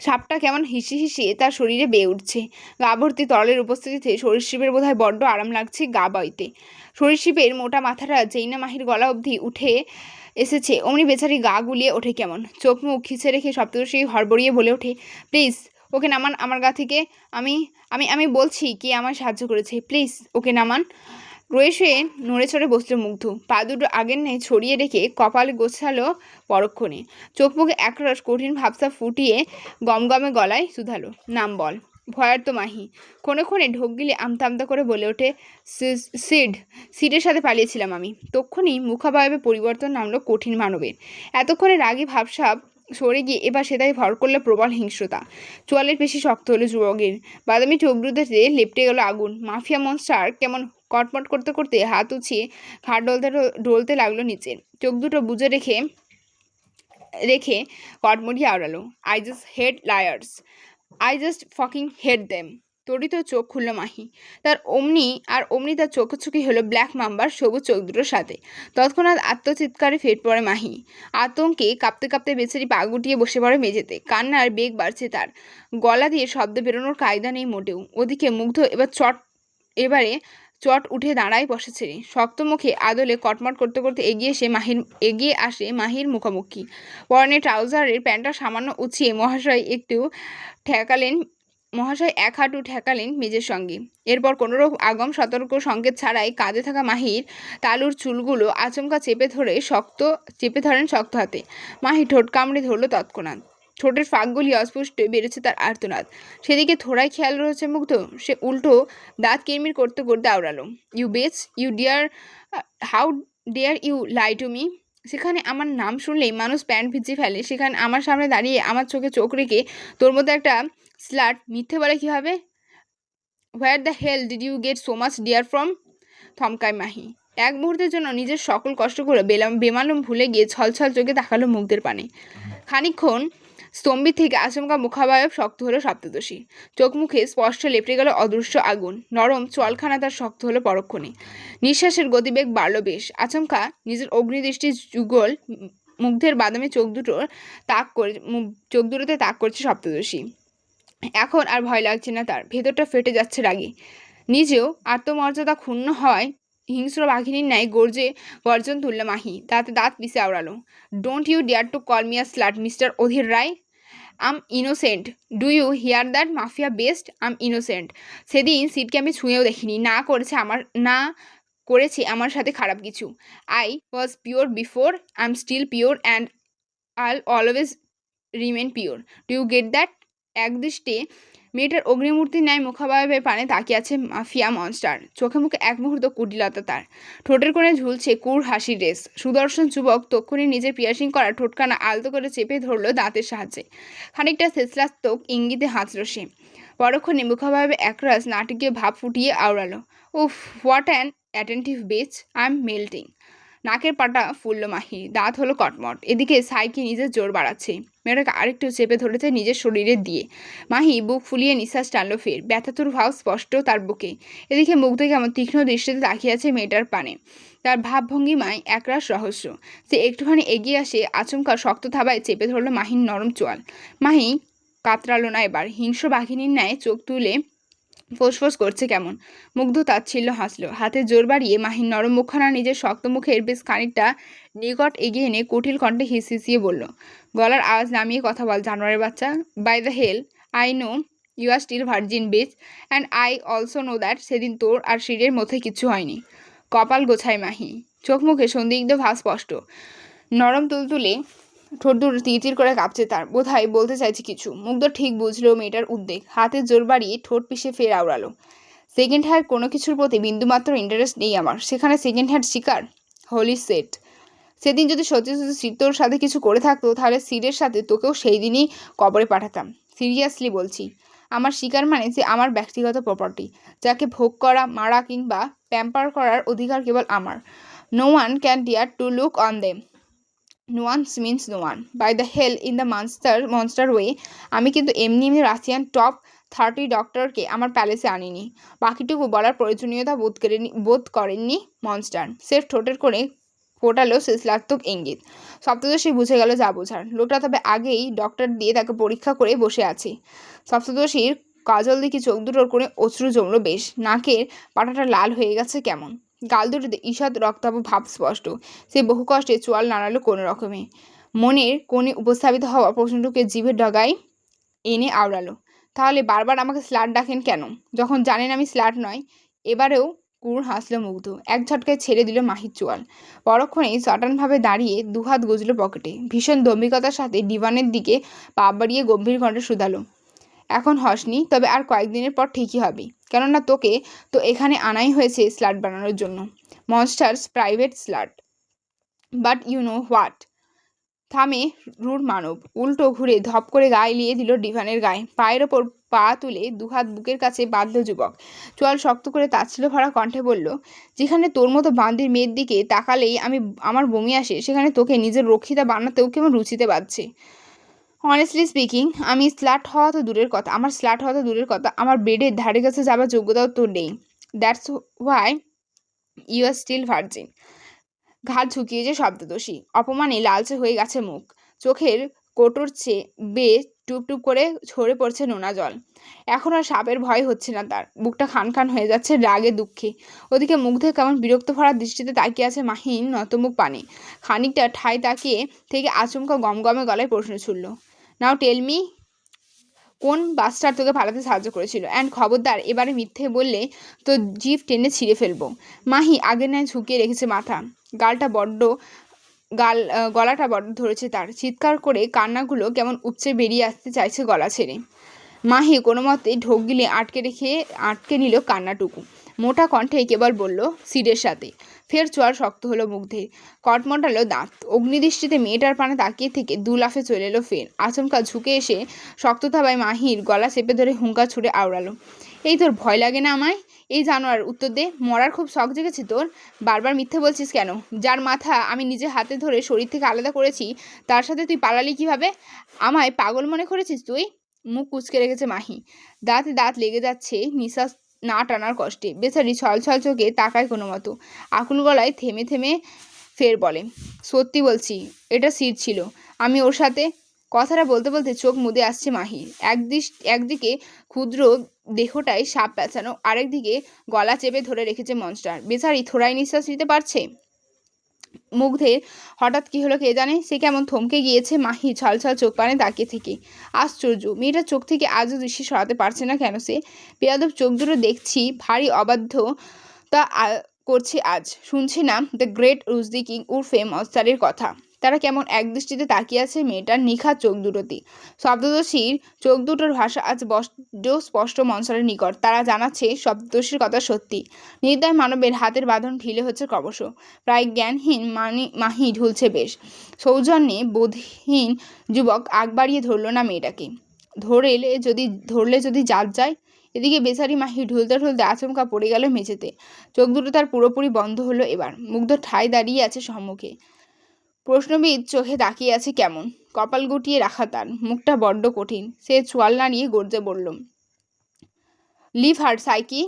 সাপটা কেমন হিসিয়ে তার শরীরে বেয়ে উঠছে। গা ভর্তি তরলের উপস্থিতিতে সরীসৃপের বোধহয় বড্ড আরাম লাগছে গা বাইতে। সরীসৃপের মোটা মাথাটা যেই না মাহির গলা অবধি উঠে এসেছে অমনি বেচারি গা গুলিয়ে ওঠে কেমন। চোখ মুখ খিচে রেখে সপ্তর্ষি হড়বড়িয়ে বলে ওঠে, প্লিজ ওকে নামান আমার গা থেকে। আমি আমি আমি বলছি কে আমায় সাহায্য করেছে, প্লিজ ওকে নামান। রয়ে শুয়ে নড়ে চড়ে বসল মুগ্ধ। পা দুটো আগের ন্যায় ছড়িয়ে রেখে কপাল গোছালো পরক্ষণে। চোখ মুখে একরস কঠিন ভাবসা ফুটিয়ে গমগমে গলায় শুধালো, নাম বল। ভয়ার্ত মাহি ক্ষণে ক্ষণে ঢোক গিলে আমতা আমতা করে বলে ওঠে, সিডের সাথে পালিয়েছিলাম আমি। তক্ষুনি মুখাবয়বে পরিবর্তন নামলো কঠিন মানবের। এতক্ষণে রাগী ভাবসাব সরে গিয়ে এবার সেটাই ভর করলো প্রবল হিংস্রতা। চোয়ালের পেশি শক্ত হলো যুবকের। বাদামি চোখ দুটোতে লেপটে গেল আগুন। মাফিয়া মনস্টার কেমন কটমট করতে করতে হাত উছিয়ে ঘাট ডলতে লাগলো নিচে। চোখ দুটো বুজে রেখে রেখে কটমটিয়ে আওড়ালো, I just hate liars, I just fucking hate them. তড়িত চোখ খুলল মাহি। তার অমনি তার চোখোচোখি হলো ব্ল্যাক মাম্বার সবুজ চোখ দুটোর সাথে। তৎক্ষণাৎ আত্মচিৎকারে ফেট পড়ে মাহি। আতঙ্কে কাঁপতে কাঁপতে বেচারি পা গুটিয়ে বসে পড়ে মেঝেতে। কান্নার বেগ বাড়ছে তার। গলা দিয়ে শব্দ বেরোনোর কায়দা নেই মোটেও। ওদিকে মুগ্ধ এবারে চট উঠে দাঁড়ায় বসে ছেড়ে। শক্ত মুখে আদলে কটমট করতে করতে এগিয়ে আসে মাহির মুখোমুখি। পরনে ট্রাউজারের প্যান্টটা সামান্য উঁচিয়ে মহাশয় এক হাঁটু ঠেকালেন মেজের সঙ্গে। এরপর কোনোরকম আগম সতর্ক সংকেত ছাড়াই কাঁধে থাকা মাহির তালুর চুলগুলো আচমকা চেপে ধরেন শক্ত হাতে। মাহি ঠোঁট কামড়ে ধরল তৎক্ষণাৎ। ঠোঁটের ফাঁকগুলি অস্পষ্ট বেড়েছে তার আর্তনাদ। সেদিকে থোড়াই খেয়াল রয়েছে মুগ্ধ। সে উল্টো দাঁত কিরমির করতে করতে আওড়ালো, you bitch, you dear, how dare you lie to me. সেখানে আমার নাম শুনলেই মানুষ প্যান্ট ভিজিয়ে ফেলে, সেখানে আমার সামনে দাঁড়িয়ে আমার চোখে চোখ রেখে তোর মধ্যে একটা স্লাট মিথ্যে বলে কীভাবে? Where the hell did you get so much dear from? থমকায় মাহি। এক মুহূর্তের জন্য নিজের সকল কষ্টগুলো বেমালুম ভুলে গিয়ে ছলছল চোখে তাকালো মুগ্ধের পানে। খানিকক্ষণ স্তম্ভিত থেকে আচমকা মুখাবয়ব শক্ত হলো সপ্তদশী। চোখ মুখে স্পষ্ট লেপটে গেল অদৃশ্য আগুন। নরম চোয়ালখানা তার শক্ত হলো পরক্ষণে। নিঃশ্বাসের গতিবেগ বাড়ল বেশ। আচমকা নিজের অগ্নিদৃষ্টির যুগল মুগ্ধের বাদামি চোখ দুটোতে তাক করছে সপ্তদশী। এখন আর ভয় লাগছে না তার। ভেতরটা ফেটে যাচ্ছে রাগে। নিজেও আত্মমর্যাদা ক্ষুণ্ণ হওয়ায় হিংস্র বাঘিনীর ন্যায় গর্জন তুলল মাহি। দাঁতে দাঁত পিষে আওড়ালো, don't you dare to call me a slut, mister Adhir Roy. I'm innocent, do you hear that mafia best? I'm innocent. সেদিন সিটকে আমি ছুঁয়েও দেখিনি। না করেছে আমার সাথে খারাপ কিছু। I was pure before, I am still pure and I'll always remain pure. Do you get that? একদৃষ্টে মেয়েটার অগ্নিমূর্তির ন্যায় মুখাবয়বের পানে তাকিয়ে আছে মাফিয়া মনস্টার। চোখে মুখে এক মুহূর্ত কুটিলতা তার। ঠোঁটের কোণে ঝুলছে কুর হাসির রেশ। সুদর্শন যুবক তক্ষুনি নিজের পিয়াসিং করা ঠোঁটখানা আলতো করে চেপে ধরল দাঁতের সাহায্যে। খানিকটা শেষলাত্মক ইঙ্গিতে হাঁচল সে। পরক্ষণে মুখাবয়বে একরাশ নাটকীয় ভাব ফুটিয়ে আওড়ালো, উফ, what an attentive bitch, I am melting. নাকের পাটা ফুলল মাহি। দাঁত হলো কটমট। এদিকে সাইকি নিজের জোর বাড়াচ্ছে। মেয়েটাকে আরেকটু চেপে ধরেছে নিজের শরীরে দিয়ে। মাহি বুক ফুলিয়ে নিঃশ্বাস টানল ফের। ব্যথাতুর ভাব স্পষ্ট তার বুকে। এদিকে মুগ্ধ কেমন তীক্ষ্ণ দৃষ্টিতে তাকিয়ে আছে মেয়েটার পানে। তার ভাবভঙ্গিমায় একরাশ রহস্য। সে একটুখানি এগিয়ে আসে, আচমকা শক্ত থাবায় চেপে ধরল মাহির নরম চোয়াল। মাহি কাতরালো না এবার। হিংস্র বাঘিনীর ন্যায় চোখ তুলে ফোঁস করছে কেমন। মুগ্ধ তাচ্ছিল্য হাসল। হাতে জোর বাড়িয়ে মাহির নরম মুখখানা নিজের শক্ত মুখের বেশ খানিকটা নিকট এগিয়ে এনে কুটিল কণ্ঠে হিসিয়ে বলল, গলার আওয়াজ নামিয়ে কথা বল জানোয়ারের বাচ্চা। By the hell, I know you are still virgin bitch, and I also know that সেদিন তোর আর শিরের মধ্যে কিচ্ছু হয়নি। কপাল গোছায় মাহি। চোখ মুখে সন্দিগ্ধ ভাব স্পষ্ট। নরম তুলতুলে ঠোঁট দুটো তিরতির করে কাঁপছে তার। বোধহয় বলতে চাইছে কিছু। মুগ্ধ ঠিক বুঝলো মেয়েটার উদ্বেগ। হাতে জোর বাড়িয়ে ঠোঁট পিষে ফের আওড়ালো, সেকেন্ড হ্যান্ড কোনো কিছুর প্রতি বিন্দুমাত্র ইন্টারেস্ট নেই আমার। সেখানে সেকেন্ড হ্যান্ড শিকার? হোলি সেট, সেদিন যদি সত্যি সিড তোর সাথে কিছু করে থাকতো তাহলে সিডের সাথে তোকেও সেই দিনই কবরে পাঠাতাম। সিরিয়াসলি বলছি। আমার শিকার মানে যে আমার ব্যক্তিগত প্রপার্টি, যাকে ভোগ করা, মারা কিংবা প্যাম্পার করার অধিকার কেবল আমার। No one can dare to look on them. No one means no one. By the hell in the monster way, আমি কিন্তু এমনি রাশিয়ান টপ 30 ডক্টরকে আমার প্যালেসে আনিনি। বাকিটুকু বলার প্রয়োজনীয়তা বোধ করেননি মনস্টার। সেফ ঠোঁটের কোণে ফোটালো শ্লেষাত্মক ইঙ্গিত। সপ্তদশী বুঝে গেল যা বোঝার। লোকটা তবে আগেই ডক্টর দিয়ে তাকে পরীক্ষা করে বসে আছে। সপ্তদশীর কাজল দিকে চোখ দুটোর করে অশ্রু জমলো বেশ। নাকের পাটাটা লাল হয়ে গেছে কেমন। গাল দুটোতে ঈষৎ রক্তাভ ভাব স্পষ্ট। সে বহু কষ্টে চোয়াল নাড়ালো কোনো রকমে। মনের কোণে উপস্থাপিত হওয়া প্রশ্নটুকে জিভের ডগায় এনে আওড়ালো। তাহলে বারবার আমাকে স্লাট ডাকেন কেন, যখন জানেন আমি স্লাট নয়? এবারেও কুঁড় হাসল মুগ্ধ। এক ঝটকায় ছেড়ে দিল মাহির চোয়াল। পরক্ষণেই চটানভাবে দাঁড়িয়ে দুহাত গুজল পকেটে। ভীষণ দম্ভিকতার সাথে ডিভানের দিকে পা বাড়িয়ে গম্ভীর কণ্ঠে শুধালো, এখন হসনি, তবে আর কয়েকদিনের পর ঠিকই হবে। কেননা তোকে তো এখানে আনাই হয়েছে স্লাট বানানোর জন্য। Monsters private slut. But you know what. থামে রূঢ় মানব। উল্টো ঘুরে ধপ করে গায়ে লিয়ে দিল ডিভানের গায়ে। পায়ের ওপর পা তুলে দুহাত বুকের কাছে বাঁধল যুবক। চোয়াল শক্ত করে তাচ্ছিল্য ভরা কণ্ঠে বলল, যেখানে তোর মতো বান্দির মেয়ের দিকে তাকালেই আমার বমি আসে, সেখানে তোকে নিজের রক্ষিতা বানাতেও কেমন রুচিতে বাজছে। অনেস্টলি স্পিকিং, আমার স্লাট হওয়া তো দূরের কথা, আমার বেডের ধারে কাছে যাবার যোগ্যতাও তোর নেই। That's why you are still virgin. ঘাট ঝুঁকিয়েছে শব্দদোষী। অপমানে লালচে হয়ে গেছে মুখ। চোখের কোটর চেয়ে বেয়ে টুপ টুপ করে ঝরে পড়ছে নোনা জল। এখন আর সাপের ভয় হচ্ছে না তার। বুকটা খান খান হয়ে যাচ্ছে রাগে দুঃখে। ওদিকে মুগ্ধে কেমন বিরক্ত ভরা দৃষ্টিতে তাকিয়ে আছে মাহিন নতমুখ পানে। খানিকটা ঠায় তাকিয়ে থেকে আচমকা গমগমে গলায় প্রশ্ন ছুড়ল, নাও টেল মি, কোন বাসটার তোকে পালাতে সাহায্য করেছিল? অ্যান্ড খবরদার এবারে মিথ্যে বললে তো জিভ টেনে ছিঁড়ে ফেলবো। মাহি আগের ন্যায় ঝুঁকিয়ে রেখেছে মাথা। গলাটা বড্ড ধরেছে তার। চিৎকার করে কান্নাগুলো কেমন উপচে বেরিয়ে আসতে চাইছে গলা ছেড়ে। মাহি কোনো মতে ঢোক গিলে আটকে নিল কান্নাটুকু। মোটা কণ্ঠে কেবল বলল, সিডের সাথে। ফের চোয়াল শক্ত হলো মুগ্ধের। কটমটালো দাঁত। অগ্নিদৃষ্টিতে মেয়েটার পানে তাকিয়ে থেকে দু লাফে চলে এলো ফের। আচমকা ঝুঁকে এসে শক্ত থাবায় মাহির গলা চেপে ধরে হুঙ্কার ছুড়ে আওড়ালো, এই তোর ভয় লাগে না আমায়? এই জানোয়ার, উত্তর দে, মরার খুব শখ জেগেছে তোর? বারবার মিথ্যে বলছিস কেন? যার মাথা আমি নিজে হাতে ধরে শরীর থেকে আলাদা করেছি, তার সাথে তুই পালালি কিভাবে? আমায় পাগল মনে করেছিস তুই? মুখ কুঁচকে রেখেছে মাহি। দাঁতে দাঁত লেগে যাচ্ছে নিঃশ্বাস না টানার কষ্টে। বেচারি ছলছল চোখে তাকায় কোনো মতো। আকুল গলায় থেমে থেমে ফের বলে, সত্যি বলছি, এটা সিট ছিল। আমি ওর সাথে। কথাটা বলতে বলতে চোখ মুদে আসছে মাহির। একদিকে ক্ষুদ্র দেহটায় সাপ পেঁচানো, আরেকদিকে গলা চেপে ধরে রেখেছে মনস্টার। বেচারি থোড়াই নিঃশ্বাস নিতে পারছে। মুগ্ধের হঠাৎ কি হলো কে জানে, সে কেমন থমকে গিয়েছে মাহি ছলছল চোখ পানে তাকিয়ে থেকে। আশ্চর্য, মেয়েটার চোখ থেকে আজও দৃষ্টি সরাতে পারছে না কেন সে? বেয়াদব চোখ দুটো দেখছি ভারী অবাধ্য তা করছে আজ। শুনছি না দ্য গ্রেট রুজদি কিং উর্ফে মনস্টারের কথা? তারা কেমন একদৃষ্টিতে তাকিয়ে আছে মেয়েটার নিখাত চোখ দুটোতে। শব্দদোষীর চোখ দুটোর ভাষা আজ বড্ড স্পষ্ট মনস্টারের নিকট। তারা জানাচ্ছে শব্দদোষীর কথা সত্যি। নির্দয় মানবের হাতের বাঁধন ঢিলে হচ্ছে ক্রমশ। প্রায় জ্ঞানহীন মাহি ঢুলছে বেশ। সৌজন্যে বোধহীন যুবক আগ বাড়িয়ে ধরল না মেয়েটাকে। ধরলে যদি জাত যায়। এদিকে বেচারি মাহি ঢুলতে ঢুলতে আচমকা পড়ে গেল মেঝেতে। চোখ দুটো তার পুরোপুরি বন্ধ হলো এবার। মুগ্ধ ঠায় দাঁড়িয়ে আছে সম্মুখে। প্রশ্নবিদ চোখে তাকিয়ে আছে কেমন। কপাল গুটিয়ে রাখা তার। মুখটা বড্ড কঠিন। সে চোয়াল নাড়িয়ে গর্জে বলল, লিভ হার সাইকি।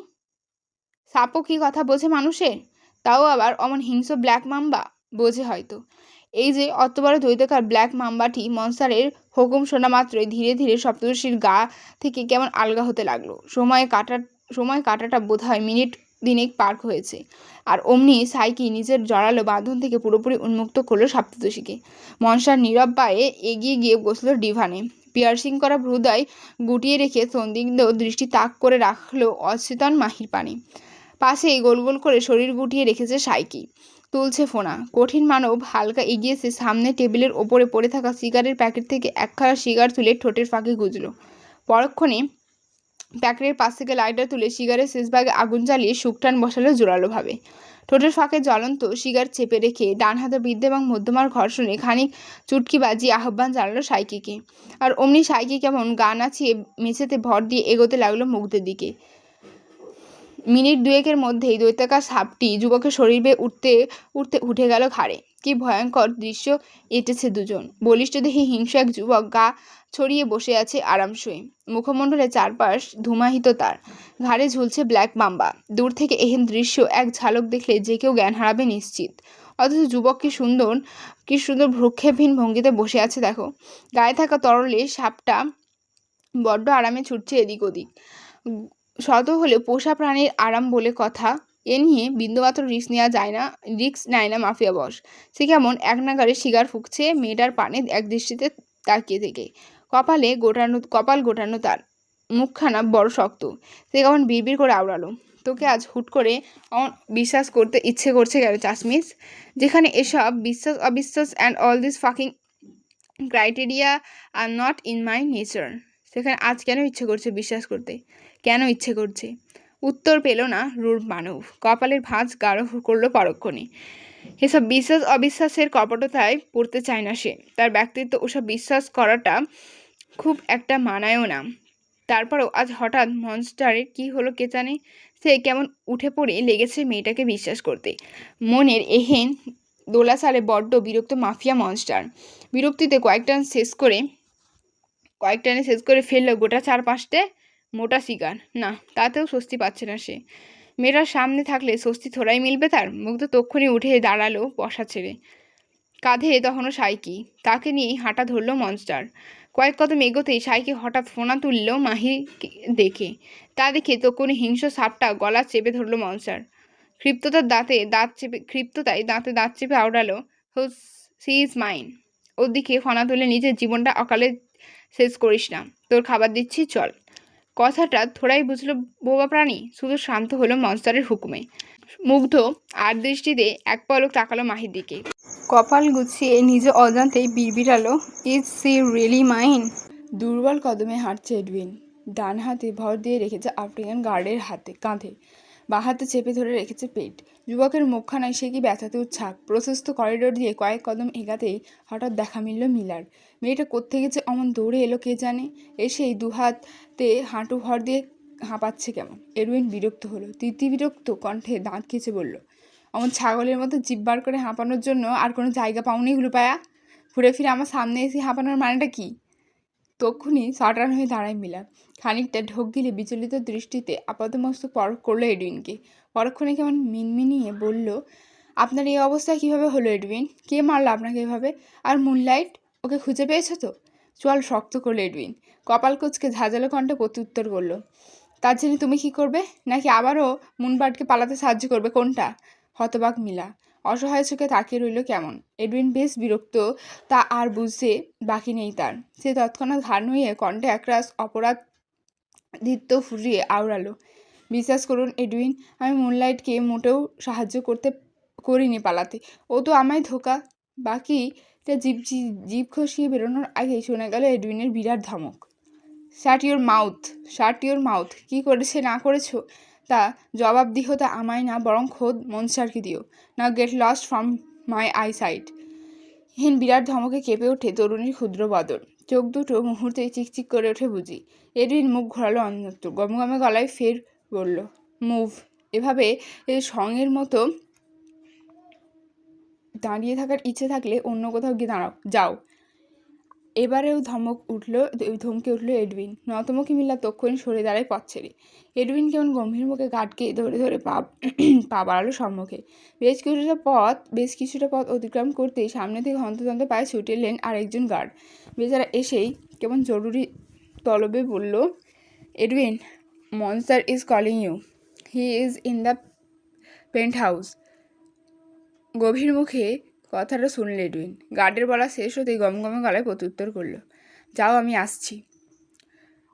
সাপও কি কথা বোঝে মানুষের? তাও আবার অমন হিংস্র ব্ল্যাক মাম্বা? বোঝে হয়তো। এই যে অত বড় দৈত্যাকার ব্ল্যাক মাম্বাটি মনস্টারের হুকুম শোনা মাত্রই ধীরে ধীরে সপ্তর্ষির গা থেকে কেমন আলগা হতে লাগলো। সময় কাটাটা বোধহয় মিনিট দিনেক পার হয়েছে। আর অমনি সাইকি নিজের জড়ালো বাঁধন থেকে পুরোপুরি উন্মুক্ত করলো সপ্তর্ষিকে। মনস্টার নীরব পায়ে এগিয়ে গিয়ে বসল ডিভানে। পিয়ার্সিং করা হৃদয় গুটিয়ে রেখে সন্দিগ্ধ দৃষ্টি তাক করে রাখলো অচেতন মাহির পানে। পাশেই গোল গোল করে শরীর গুটিয়ে রেখেছে সাইকি। তুলছে ফোনা। কঠিন মানব হালকা এগিয়েছে সামনে টেবিলের ওপরে পড়ে থাকা সিগারের প্যাকেট থেকে একখানা সিগার তুলে ঠোঁটের ফাঁকে গুজল। পরক্ষণে প্যাকেটের পাশ থেকে লাইটার তুলে সিগারের শেষ ভাগে আগুন জ্বালিয়ে শুকটান বসালো জোরালোভাবে। ঠোঁটের ফাঁকে জ্বলন্ত সিগার চেপে রেখে ডান হাতে বৃদ্ধ এবং মধ্যমার ঘর্ষণে খানিক চুটকি বাজিয়ে আহ্বান জানালো সাইকিকে। আর অমনি সাইকি কেমন গা নাচিয়ে মেঝেতে ভর দিয়ে এগোতে লাগলো মুগ্ধের দিকে। মিনিট দুয়েকের মধ্যেই দৈত্যাকার সাপটি যুবকের শরীর বেয়ে উঠে গেল ঘাড়ে। কি ভয়ঙ্কর দৃশ্য এঁটেছে দুজন। বলিষ্ঠ দেহে হিংস্র এক যুবক গা ছড়িয়ে বসে আছে আরামসই। মুখমণ্ডলের চারপাশ ধূমাহিত তার। ঘাড়ে ঝুলছে ব্ল্যাক মাম্বা। দূর থেকে এহেন দৃশ্য এক ঝালক দেখলে যে কেউ জ্ঞান হারাবে নিশ্চিত। অথচ যুবক কি সুন্দর ভ্রুক্ষেপহীন ভঙ্গিতে বসে আছে দেখো। গায়ে থাকা তরলে সাপটা বড্ড আরামে ছুটছে এদিক ওদিক। শত হলে পোষা প্রাণীর আরাম বলে কথা, এ নিয়ে বিন্দুমাত্র রিস্ক নেয় না মাফিয়া বস। সে কেমন এক নাগাড়ে সিগার ফুঁকছে মেয়েটার পানে এক দৃষ্টিতে তাকিয়ে থেকে। কপাল গোটানো তার, মুখখানা বড় শক্ত। সে কেমন বিড়বিড় করে আওড়ালো, তোকে আজ হুট করে আমার বিশ্বাস করতে ইচ্ছে করছে কেন চাশমিস? যেখানে এসব বিশ্বাস অবিশ্বাস and all this fucking criteria are not in my nature, সেখানে আজ কেন ইচ্ছে করছে বিশ্বাস করতে? কেন ইচ্ছে করছে? উত্তর পেল না রূঢ় মানব। কপালের ভাঁজ গাঢ় করলো পরক্ষণে। এসব বিশ্বাস অবিশ্বাসের কপটতায় পড়তে চায় না সে। তার ব্যক্তিত্ব ওসব বিশ্বাস করাটা খুব একটা মানায়ও না। তারপরেও আজ হঠাৎ মনস্টারের কি হলো কে জানে, সে কেমন উঠে পড়ে লেগেছে মেয়েটাকে বিশ্বাস করতে। মনের এহেন দোলাচালে বড্ড বিরক্ত মাফিয়া মনস্টার। বিরক্তিতে কয়েকটানে শেষ করে ফেললো গোটা 4-5টে মোটা সিগার। না, তাতেও স্বস্তি পাচ্ছে না সে। মেয়েটার সামনে থাকলে স্বস্তি থোড়াই মিলবে তার। মুগ্ধ তক্ষুনি উঠে দাঁড়ালো বসা ছেড়ে। কাঁধে তখনও সাইকি, তাকে নিয়েই হাঁটা ধরলো মনস্টার। কয়েক কদম এগোতেই সাইকি হঠাৎ ফোনা তুলল মাহি দেখে। তা দেখে তক্ষুনি হিংস্র সাপটা গলা চেপে ধরলো মনস্টার। ক্ষিপ্ততায় দাঁতে দাঁত চেপে আওড়ালো, সি ইজ মাইন। ওর দিকে ফনা তুলে নিজের জীবনটা অকালে শেষ করিস না, তোর খাবার দিচ্ছি চল। কথাটা থোড়াই বুঝলো বোবা প্রাণী, শুধু শান্ত হলো মনস্টারের হুকুমে। মুগ্ধ আর দৃষ্টিতে এক পলক তাকালো মাহির দিকে। কপাল গুছিয়ে নিজে অজান্তেই বিড়বিড়ালো, ইজ সি রিয়েলি মাইন?
দুর্বল কদমে হাঁটছে এডউইন। ডান হাতে ভর দিয়ে রেখেছে আফ্রিকান গার্ডের কাঁধে, বাঁ হাতে চেপে ধরে রেখেছে পেট। যুবকের মুখখানায় সে কি ব্যথাতে উচ্ছ্বাস। প্রশস্ত করিডোর দিয়ে কয়েক কদম এগাতেই হঠাৎ দেখা মিলল মিলার। মেয়েটা কোত্থেকে যে অমন দৌড়ে এলো কে জানে। এসেই দুহাতে হাঁটু ভর দিয়ে হাঁপাচ্ছে কেমন। এডউইন বিরক্ত হলো, বিরক্ত কণ্ঠে দাঁত খিচে বলল, অমন ছাগলের মতো জিভ বার করে হাঁপানোর জন্য আর কোনো জায়গা পাওনি পায়া? ঘুরে ফিরে আমার সামনে এসে হাঁপানোর মানেটা কি? তক্ষুনি সাটান হয়ে দাঁড়ায় মিলা। খানিকটা ঢোক গিলে বিচলিত দৃষ্টিতে আপাতমস্তক পরখ করলো এডউইনকে। পরক্ষণে কেমন মিনমিনিয়ে বলল, আপনার এই অবস্থা কিভাবে হলো এডউইন? কে মারলো আপনাকে এভাবে? আর মুনলাইট, ওকে খুঁজে পেয়েছো তো? চল শক্ত করলো এডউইন। কপাল কুচকে ঝাঁঝালো কণ্ঠে প্রত্যুত্তর করলো, তার জন্য তুমি কি করবে? নাকি আবারও মুনবার্ডকে পালাতে সাহায্য করবে? কোনটা? হতবাক মিলা অসহায় চোখে তাকিয়ে রইল কেমন। এডউইন বেশ বিরক্ত, তা আর বুঝতে বাকি নেই তার। সে তৎক্ষণাৎ ঘাড় নুইয়ে কণ্ঠে একরাশ অপরাধিত্ব ফুরিয়ে আওড়ালো, বিশ্বাস করুন এডউইন, আমি মুনলাইটকে মোটেও সাহায্য করিনি পালাতে। ও তো আমায় ধোকা। বাকিটা জিভ খসিয়ে বেরোনোর আগেই শোনা গেল এডউইনের বিরাট ধমক, শাট ইউর মাউথ। কী করেছে না করেছো তা জবাবদিহিতা আমায় না, বরং খোদ মনস্টারকে দিও। Now get lost from my eye sight. বিরাট ধমকে কেঁপে ওঠে তরুণীর ক্ষুদ্র বদন, চোখ দুটো মুহূর্তেই চিকচিক করে ওঠে বুঝি। এডউইন মুখ ঘোরালো অন্যত্র, গমগমে গলায় ফের বলল, মুভ। এভাবে সঙ্গের মতো দাঁড়িয়ে থাকার ইচ্ছে থাকলে অন্য কোথাও গিয়ে দাঁড়াও, যাও। এবারেও ধমকে উঠল এডউইন। নতমুখী মিলা তক্ষুনি সরে দাঁড়ায় পথ ছেড়ে। এডউইন কেমন গম্ভীর মুখে গার্ডকে ধরে ধরে পা বাড়ালো সম্মুখে। বেশ কিছুটা পথ অতিক্রম করতেই সামনে থেকে হন্তদন্ত পায়ে ছুটে এলেন আরেকজন গার্ড। বেচারা এসেই কেমন জরুরি তলবে বলল, Edwin, monster is calling you, he is in the penthouse. গভীর মুখে কথাটা শুনলে এডউইন। গার্ডের বলা শেষ হতেই গমগমে গলায় প্রত্যুত্তর করল, যাও আমি আসছি।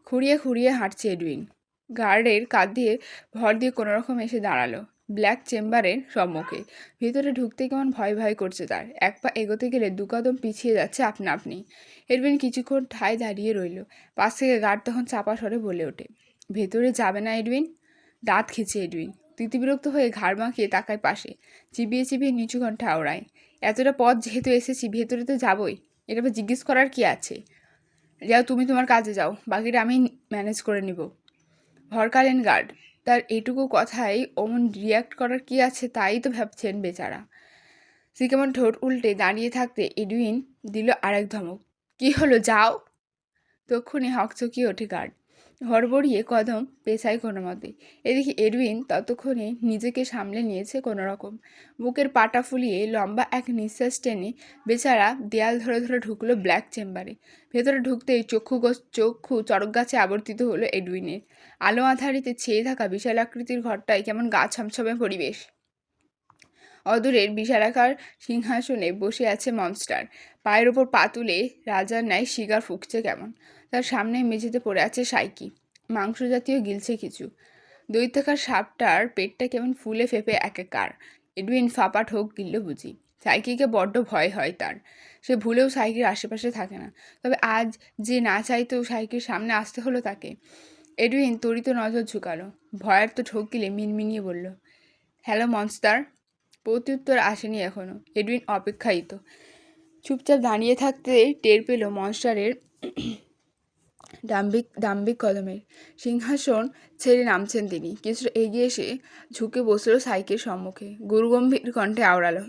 খুঁড়িয়ে খুঁড়িয়ে হাঁটছে এডউইন। গার্ডের কাঁধ দিয়ে ভর দিয়ে কোনোরকম এসে দাঁড়ালো ব্ল্যাক চেম্বারের সম্মুখে। ভিতরে ঢুকতে কেমন ভয় ভয় করছে তার। এক পা এগোতে গেলে দু কদম পিছিয়ে যাচ্ছে আপনা আপনি। এডউইন কিছুক্ষণ ঠায় দাঁড়িয়ে রইল। পাশ থেকে গার্ড তখন চাপা স্বরে বলে ওঠে, ভেতরে যাবে না এডউইন? দাঁত খেছে এডউইন। বিরক্ত হয়ে ঘাড় বাঁকিয়ে তাকায় পাশে, চিবিয়ে চিবিয়ে নিচু কণ্ঠে আওড়ায়, এতটা পথ যেহেতু এসেছি ভেতরে তো যাবই, এটা জিজ্ঞেস করার কি আছে? যাও তুমি তোমার কাজে যাও, বাকিটা আমি ম্যানেজ করে নিব। ভরকালেন গার্ড। তার এটুকু কথাই অমন রিয়াক্ট করার কি আছে তাই তো ভাবছেন বেচারা। সে কেমন ঠোঁট উল্টে দাঁড়িয়ে থাকতে এডউইন দিল আরেক ধমক, কি হলো, যাও। তক্ষুনি হকচকিয়ে ওঠে গার্ড। হড়বড়িয়ে কদম পেছায় কোনো মতে। এদিকে এডউইন ততক্ষণে নিজেকে সামলে নিয়েছে কোনো রকম। বুকের পাটা ফুলিয়ে লম্বা এক নিঃশ্বাস টেনে বেচারা দেয়াল ধরে ধরে ঢুকলো ব্ল্যাক চেম্বারে। ভেতরে ঢুকতেই চক্ষু চড়ক গাছে আবর্তিত হলো এডউইনের। আলো আঁধারিতে ছেয়ে থাকা বিশাল আকৃতির ঘরটায় কেমন গা ছমছমে পরিবেশ। অদূরের বিশালাকার সিংহাসনে বসে আছে মনস্টার। পায়ের ওপর পা তুলে রাজার ন্যায় শিগার ফুঁকছে কেমন। তার সামনে মেঝেতে পড়ে আছে সাইকি, মাংস জাতীয় গিলছে কিছু। দৈত্যাকার সাপটার পেটটা কেমন ফুলে ফেপে একাকার। এডউইন ফাঁপা ঠোক গিলল বুঝি। সাইকিকে বড্ড ভয় হয় তার। সে ভুলেও সাইকির আশেপাশে থাকে না। তবে আজ যে না চাইতেও সাইকির সামনে আসতে হলো তাকে। এডউইন তড়িত নজর ঝুঁকালো। ভয়ার তো ঠোক গিলে মিনমিনিয়ে বলল, হ্যালো মনস্টার। প্রত্যুত্তর আসেনি এখনো। এডউইন অপেক্ষায়িত। চুপচাপ দাঁড়িয়ে থাকতে টের পেল মনস্টারের দাম্ভিক কদমের। সিংহাসন ছেড়ে নামছেন তিনি। কিছুটা এগিয়ে এসে ঝুঁকে বসল সাইকের সম্মুখে। গুরুগম্ভীর কণ্ঠে আওড়ালো,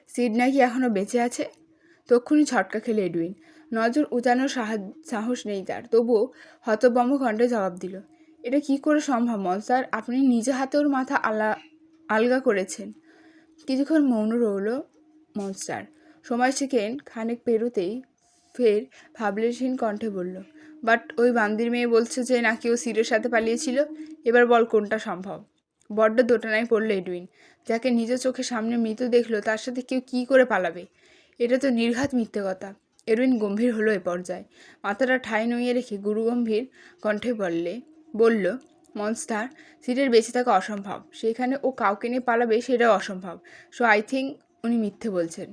সিড নাকি এখনো বেঁচে আছে? তক্ষুনি ছটকা খেলে এডউইন। নজর উঁচানোর সাহস নেই তার। তবুও হতভম্ব কণ্ঠে জবাব দিল, এটা কি করে সম্ভব মনস্টার? আপনি নিজে হাতে ওর মাথা আলগা করেছেন। কিছুক্ষণ মৌন রইল মনস্টার। সময় সেকেন্ড খানেক পেরোতেই ফের ভাবলেশহীন কণ্ঠে বলল, বাট ওই বান্দির মেয়ে বলছে যে নাকি ও সিডের সাথে পালিয়েছিল। এবার বল কোনটা সম্ভব? বড্ড দোটানায় পড়ল এডউইন। যাকে নিজ চোখের সামনে মৃত দেখলো তার সাথে কেউ কী করে পালাবে? এটা তো নির্ঘাত মিথ্যে কথা। এডউইন গম্ভীর হলো এ পর্যায়ে। মাথাটা ঠায় নইয়ে রেখে গুরুগম্ভীর কণ্ঠে বলল, মনস্টার, সিডের বেঁচে থাকা অসম্ভব। সেখানে ও কাউকে নিয়ে পালাবে সেটাও অসম্ভব। সো আই থিঙ্ক উনি মিথ্যে বলছেন।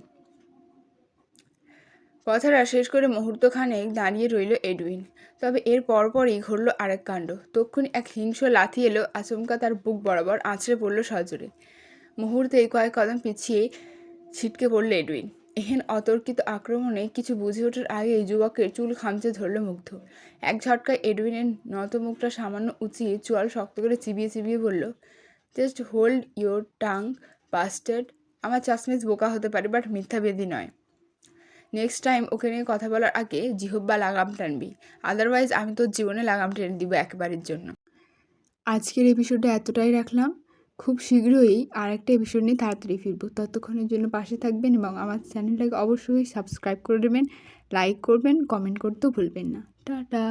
কথাটা শেষ করে মুহূর্তখানেক দাঁড়িয়ে রইল এডউইন। তবে এর পরপরই ঘটল আরেক কাণ্ড। তক্ষুনি এক হিংস্র লাথি এলো আচমকা তার বুক বরাবর, আছড়ে পড়ল সজোরে। মুহূর্তেই কয়েক কদম পিছিয়ে ছিটকে পড়ল এডউইন। এহেন অতর্কিত আক্রমণে কিছু বুঝে ওঠার আগেই যুবকের চুল খামচে ধরল মুগ্ধ। এক ঝটকায় এডউইনের নত মুখটা সামান্য উঁচিয়ে চোয়াল শক্ত করে চিবিয়ে চিবিয়ে বলল, just hold your tongue bastard. আমার চাষমিস বোকা হতে পারে, বাট মিথ্যাবাদী নয়। নেক্সট টাইম ওকে নিয়ে কথা বলার আগে জিহব্বা লাগাম টানবি, আদারওয়াইজ আমি তোর জীবনে লাগাম টেনে দিব একবারের জন্য। আজকের এপিসোডটা এতটাই রাখলাম। খুব শীঘ্রই আর একটা এপিসোড নিয়ে তাড়াতাড়ি ফিরবো। ততক্ষণের জন্য পাশে থাকবেন এবং আমার চ্যানেলটাকে অবশ্যই সাবস্ক্রাইব করে দেবেন, লাইক করবেন, কমেন্ট করতেও ভুলবেন না। টাটা।